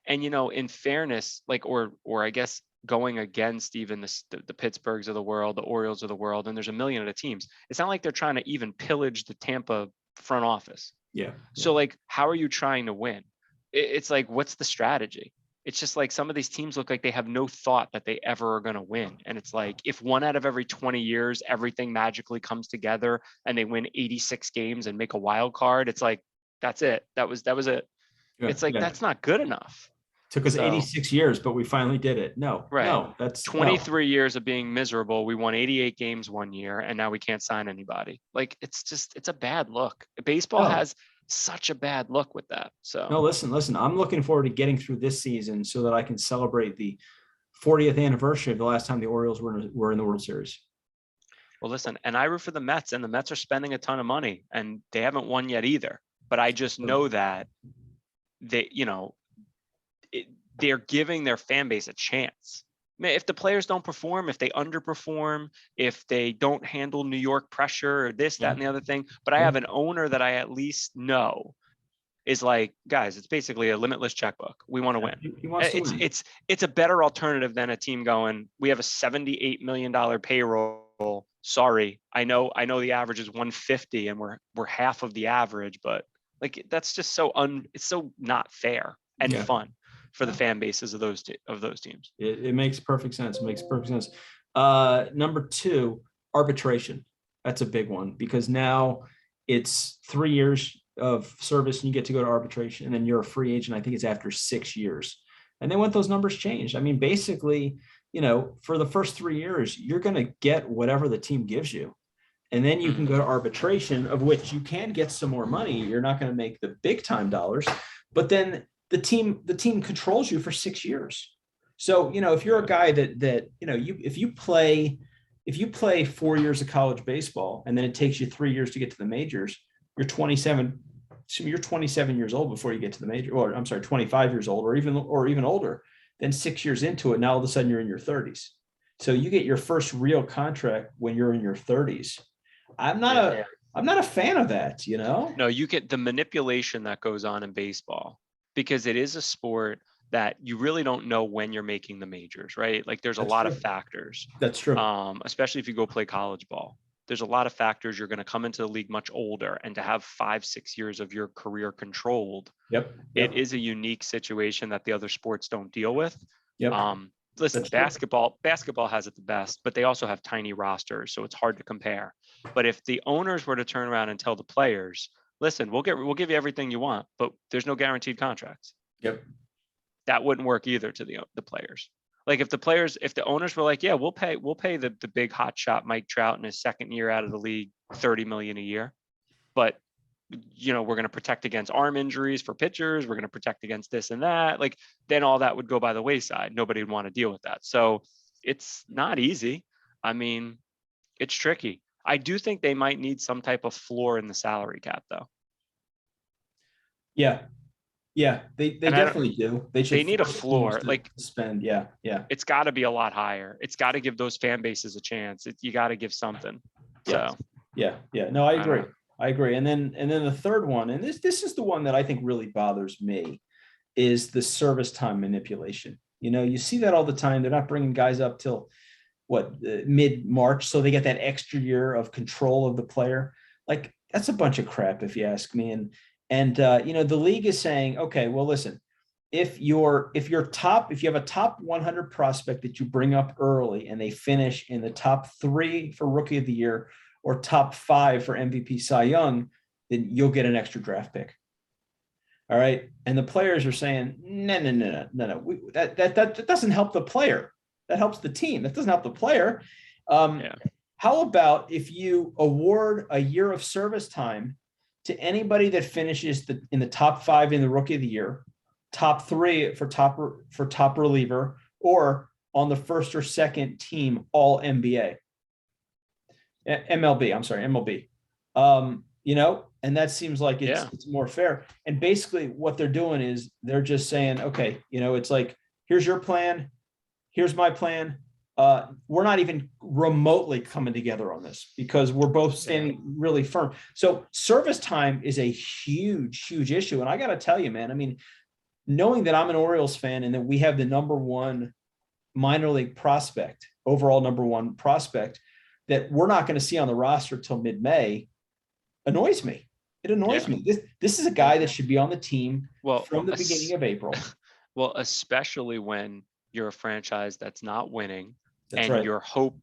B: And in fairness, like, or I guess going against even the Pittsburghs of the world, the Orioles of the world, and there's a million of the teams. It's not like they're trying to even pillage the Tampa front office.
A: Yeah.
B: So like, how are you trying to win? It's like, what's the strategy? It's just like some of these teams look like they have no thought that they ever are going to win. And it's like, if 1 out of every 20 years, everything magically comes together and they win 86 games and make a wild card, it's like, that's it. That was it.
A: Yeah,
B: it's like, that's not good enough.
A: Took us 86 years, but we finally did it. No, that's
B: 23 years of being miserable. We won 88 games 1 year, and now we can't sign anybody. Like, it's a bad look. Baseball has such a bad look with that. So
A: no, listen. I'm looking forward to getting through this season so that I can celebrate the 40th anniversary of the last time the Orioles were in the World Series.
B: Well, listen, and I root for the Mets, and the Mets are spending a ton of money, and they haven't won yet either. But I just know that they're giving their fan base a chance. If the players don't perform, if they underperform, if they don't handle New York pressure or this, that, and the other thing, but I have an owner that I at least know is like, guys, it's basically a limitless checkbook. We want to win.
A: He wants to win.
B: It's a better alternative than a team going, we have a $78 million payroll. Sorry, I know the average is 150 and we're half of the average, but like, that's just it's so not fair and fun for the fan bases of those teams.
A: It makes perfect sense. Number 2, arbitration. That's a big one because now it's 3 years of service and you get to go to arbitration, and then you're a free agent. I think it's after 6 years, and they want those numbers changed. I mean, basically, for the first 3 years, you're going to get whatever the team gives you. And then you can go to arbitration, of which you can get some more money. You're not going to make the big time dollars, but then the team controls you for 6 years. So, if you're a guy that if you play 4 years of college baseball and then it takes you 3 years to get to the majors, you're 27 years old before you get to the major, or I'm sorry, 25 years old, or even older. Then 6 years into it, now all of a sudden you're in your 30s. So you get your first real contract when you're in your 30s. I'm not a fan of that,
B: No, you get the manipulation that goes on in baseball, because it is a sport that you really don't know when you're making the majors, right? Like, there's a lot of factors.
A: That's true.
B: Especially if you go play college ball. There's a lot of factors. You're going to come into the league much older, and to have 5-6 years of your career controlled.
A: Yep.
B: It is a unique situation that the other sports don't deal with.
A: Yep.
B: Listen, basketball has it the best, but they also have tiny rosters, so it's hard to compare. But if the owners were to turn around and tell the players, listen, we'll give you everything you want, but there's no guaranteed contracts.
A: Yep.
B: That wouldn't work either to the players. Like, if the owners were like, yeah, we'll pay the big hot shot Mike Trout in his second year out of the league $30 million a year, but we're going to protect against arm injuries for pitchers. We're going to protect against this and that. Like, then all that would go by the wayside. Nobody would want to deal with that. So it's not easy. I mean, it's tricky. I do think they might need some type of floor in the salary cap, though.
A: Yeah. Yeah, they definitely do. They
B: need a floor, like
A: spend. Yeah.
B: It's got to be a lot higher. It's got to give those fan bases a chance. You got to give something. So
A: yeah. No, I agree. And then the third one, and this is the one that I think really bothers me, is the service time manipulation. You see that all the time. They're not bringing guys up till mid-March, so they get that extra year of control of the player. Like, that's a bunch of crap, if you ask me. And the league is saying, okay, well, listen, if you have a top 100 prospect that you bring up early and they finish in the top 3 for rookie of the year or top 5 for MVP Cy Young, then you'll get an extra draft pick. All right. And the players are saying, no. That doesn't help the player. That helps the team. That doesn't help the player.
B: Yeah.
A: How about if you award a year of service time to anybody that finishes in the top 5 in the rookie of the year, top 3 for top reliever, or on the first or second team all NBA, MLB. I'm sorry, MLB. And that seems like it's more fair. And basically what they're doing is they're just saying, okay, it's like, here's your plan. Here's my plan. We're not even remotely coming together on this because we're both standing really firm. So service time is a huge, huge issue. And I got to tell you, man, I mean, knowing that I'm an Orioles fan and that we have the number 1 minor league prospect, overall number 1 prospect, that we're not going to see on the roster till mid-May annoys me. It annoys me. This is a guy that should be on the team from the beginning of April.
B: Well, especially when you're a franchise that's not winning.
A: That's
B: and
A: right.
B: Your hope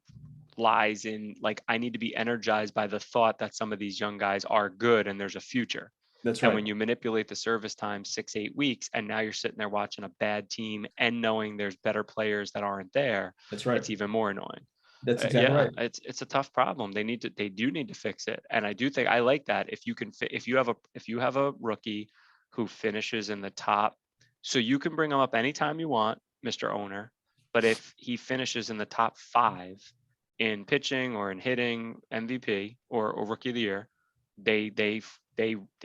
B: lies in, like, I need to be energized by the thought that some of these young guys are good and there's a future.
A: That's right.
B: And when you manipulate the service time 6-8 weeks, and now you're sitting there watching a bad team and knowing there's better players that aren't there,
A: that's right.
B: It's even more annoying.
A: That's exactly right.
B: It's a tough problem. They do need to fix it. And I do think I like that. If you have a rookie who finishes in the top, so you can bring him up anytime you want, Mr. Owner. But if he finishes in the top 5 in pitching or in hitting, MVP or rookie of the year, they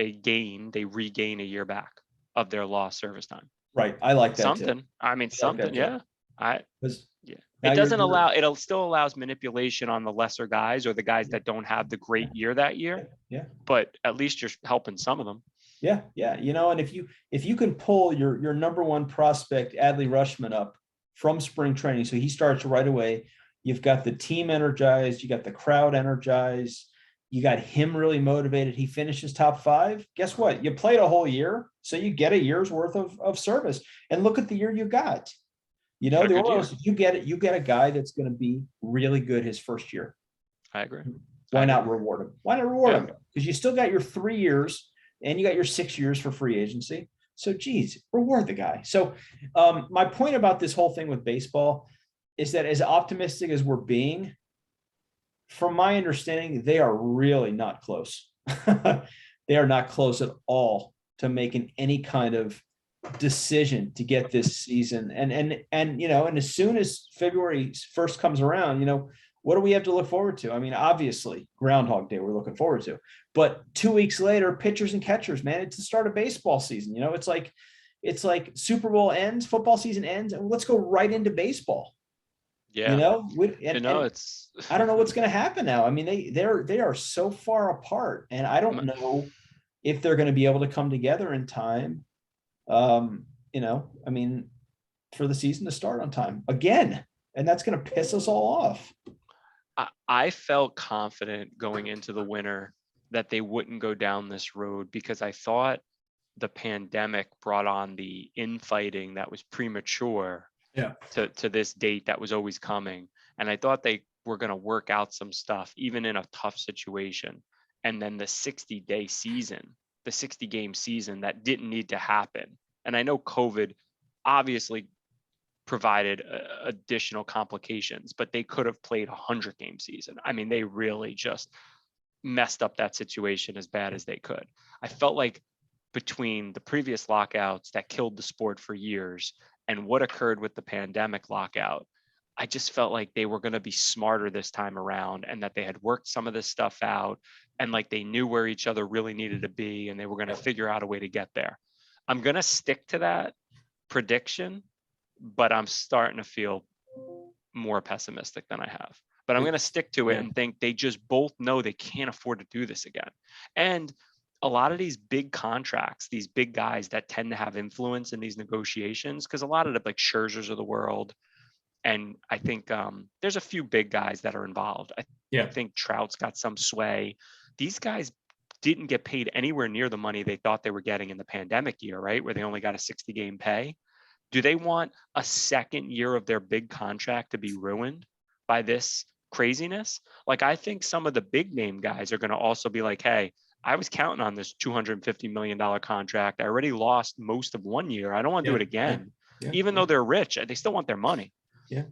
B: regain a year back of their lost service time.
A: Right. I like that
B: something.
A: too.
B: I mean, something. Yeah.
A: Yeah.
B: It doesn't allow. It still allows manipulation on the lesser guys or the guys that don't have the great year that year.
A: Yeah.
B: But at least you're helping some of them.
A: Yeah. And if you can pull your number 1 prospect, Adley Rushman, up from spring training, so he starts right away. You've got the team energized. You got the crowd energized. You got him really motivated. He finishes top 5. Guess what? You played a whole year, so you get a year's worth of service. And look at the year you got. The Orioles, you get it. You get a guy that's going to be really good his first year.
B: I agree.
A: Why not reward him? Him? Because you still got your 3 years and you got your 6 years for free agency. So, geez, reward the guy. So, my point about this whole thing with baseball is that as optimistic as we're being, from my understanding, they are really not close. They are not close at all to making any kind of decision to get this season. And as soon as February 1st comes around, what do we have to look forward to? I mean, obviously Groundhog Day we're looking forward to, but 2 weeks later, pitchers and catchers, man, it's the start of baseball season. It's like Super Bowl ends, football season ends, and let's go right into baseball.
B: Yeah.
A: It's I don't know what's going to happen now. I mean, they are so far apart, and I don't know if they're going to be able to come together in time. I mean, for the season to start on time again, and that's going to piss us all off.
B: I felt confident going into the winter that they wouldn't go down this road because I thought the pandemic brought on the infighting that was premature to this date that was always coming. And I thought they were going to work out some stuff, even in a tough situation. And then the 60-day season, the 60-game season that didn't need to happen. And I know COVID obviously provided additional complications, but they could have played a 100-game season. I mean, they really just messed up that situation as bad as they could. I felt like between the previous lockouts that killed the sport for years and what occurred with the pandemic lockout, I just felt like they were going to be smarter this time around and that they had worked some of this stuff out and like they knew where each other really needed to be and they were going to figure out a way to get there. I'm going to stick to that prediction, but I'm starting to feel more pessimistic than I have. But I'm going to stick to it and think they just both know they can't afford to do this again. And a lot of these big contracts, these big guys that tend to have influence in these negotiations, because a lot of the like Scherzers of the world, and I think there's a few big guys that are involved. I think Trout's got some sway. These guys didn't get paid anywhere near the money they thought they were getting in the pandemic year, right? Where they only got a 60-game pay. Do they want a second year of their big contract to be ruined by this craziness? Like, I think some of the big name guys are going to also be like, hey, I was counting on this $250 million contract. I already lost most of 1 year. I don't want to do it again. Even though they're rich, they still want their money.
A: Yeah.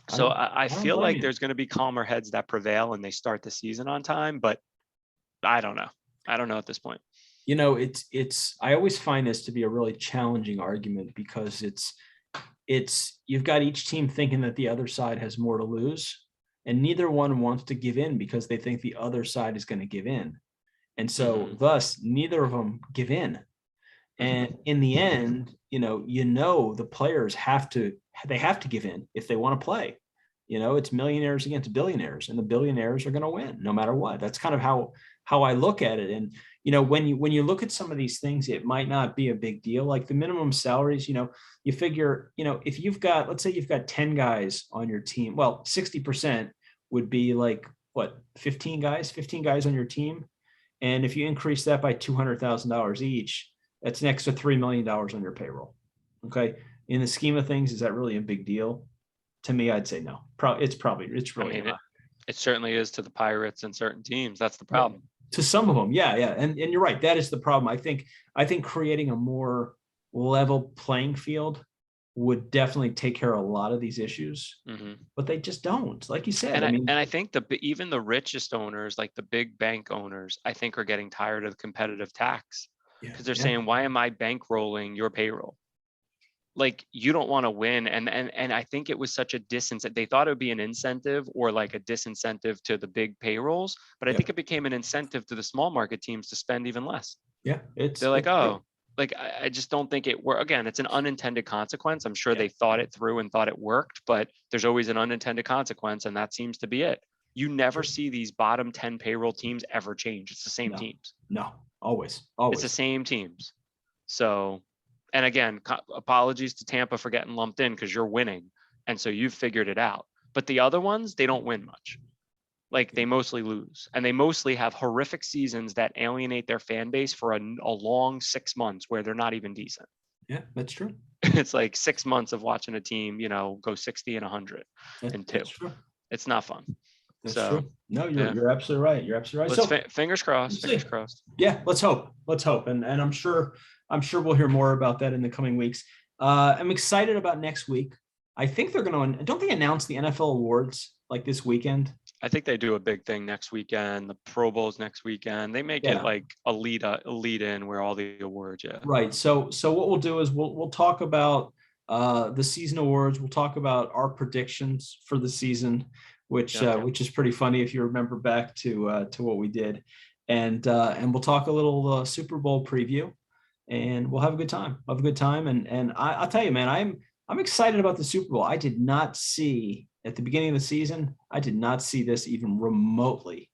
B: So I feel like there's going to be calmer heads that prevail and they start the season on time, but I don't know. I don't know at this point.
A: You know, I always find this to be a really challenging argument because you've got each team thinking that the other side has more to lose, and neither one wants to give in because they think the other side is going to give in. And so thus neither of them give in. And in the end, the players have to give in if they want to play. It's millionaires against billionaires, and the billionaires are going to win no matter what. That's kind of how I look at it. And, when you look at some of these things, it might not be a big deal. Like the minimum salaries, you figure, if let's say you've got 10 guys on your team, well, 60% would be like what, 15 guys on your team. And if you increase that by $200,000 each, that's an extra $3 million on your payroll. Okay. In the scheme of things, is that really a big deal? To me, I'd say no. It's really not.
B: It certainly is to the Pirates and certain teams. That's the problem.
A: To some of them. Yeah. And you're right. That is the problem. I think creating a more level playing field would definitely take care of a lot of these issues, but they just don't, like you said.
B: And I think even the richest owners, like the big bank owners, I think are getting tired of the competitive tax because they're saying, why am I bankrolling your payroll? Like, you don't want to win. And I think it was such a disincentive. They thought it would be an incentive or like a disincentive to the big payrolls, but I think it became an incentive to the small market teams to spend even less.
A: Yeah.
B: They're like, oh, like, I just don't think it worked. Again, it's an unintended consequence. I'm sure they thought it through and thought it worked, but there's always an unintended consequence. And that seems to be it. You never see these bottom 10 payroll teams ever change. It's the same teams.
A: No, always.
B: It's the same teams. So, and again, apologies to Tampa for getting lumped in because you're winning. And so you've figured it out. But the other ones, they don't win much. Like, they mostly lose, and they mostly have horrific seasons that alienate their fan base for a long 6 months where they're not even decent.
A: Yeah, that's true.
B: It's like 6 months of watching a team, go 60 and 100 and 2. It's not fun.
A: That's true. No, you're absolutely right. You're absolutely right.
B: So fingers crossed. Fingers crossed.
A: Yeah, let's hope. And I'm sure we'll hear more about that in the coming weeks. I'm excited about next week. I think don't they announce the NFL awards like this weekend?
B: I think they do a big thing next weekend. The Pro Bowl's next weekend. They make it like a lead in where all the awards. Yeah.
A: Right. So what we'll do is we'll talk about the season awards. We'll talk about our predictions for the season, which is pretty funny if you remember back to what we did, and we'll talk a little Super Bowl preview, and we'll have a good time. And I'll tell you, man, I'm excited about the Super Bowl. I did not see at the beginning of the season, I did not see this even remotely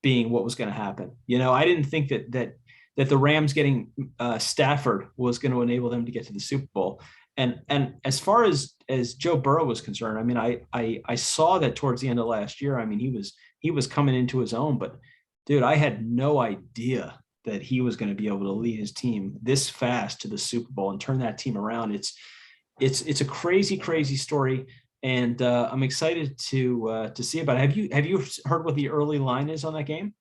A: being what was going to happen. I didn't think that the Rams getting Stafford was going to enable them to get to the Super Bowl. And as far as Joe Burrow was concerned, I mean, I saw that towards the end of last year. I mean, he was coming into his own, but dude, I had no idea that he was going to be able to lead his team this fast to the Super Bowl and turn that team around. It's a crazy story. And I'm excited to see about it. Have you heard what the early line is on that game?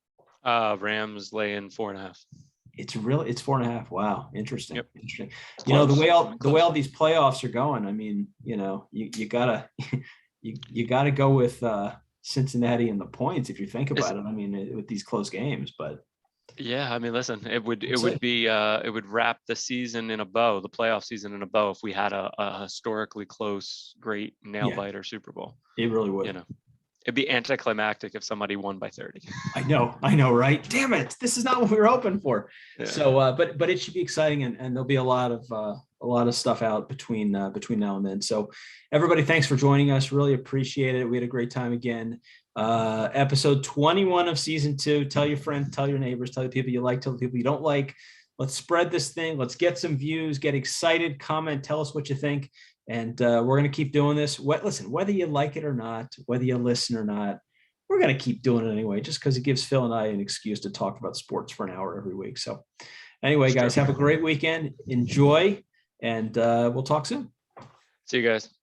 B: Rams laying 4.5.
A: It's 4.5. Wow, interesting.
B: Yep.
A: Interesting. The way all these playoffs are going. I mean, you gotta go with Cincinnati and the points if you think about it. I mean, with these close games, but.
B: Yeah, I mean, listen, it would wrap the season in a bow, the playoff season in a bow, if we had a historically close, great nail biter Super Bowl.
A: It really would.
B: It'd be anticlimactic if somebody won by 30.
A: I know, right? Damn it, this is not what we were hoping for. Yeah. So, but it should be exciting, and there'll be a lot of a lot of stuff out between now and then. So everybody, thanks for joining us. Really appreciate it. We had a great time again. Episode 21 of season 2. Tell your friends, tell your neighbors, tell the people you like, tell the people you don't like. Let's spread this thing. Let's get some views, get excited, comment, tell us what you think. And we're going to keep doing this. Listen, whether you like it or not, whether you listen or not, we're going to keep doing it anyway, just because it gives Phil and I an excuse to talk about sports for an hour every week. So anyway, guys, have a great weekend. Enjoy, and we'll talk soon.
B: See you guys.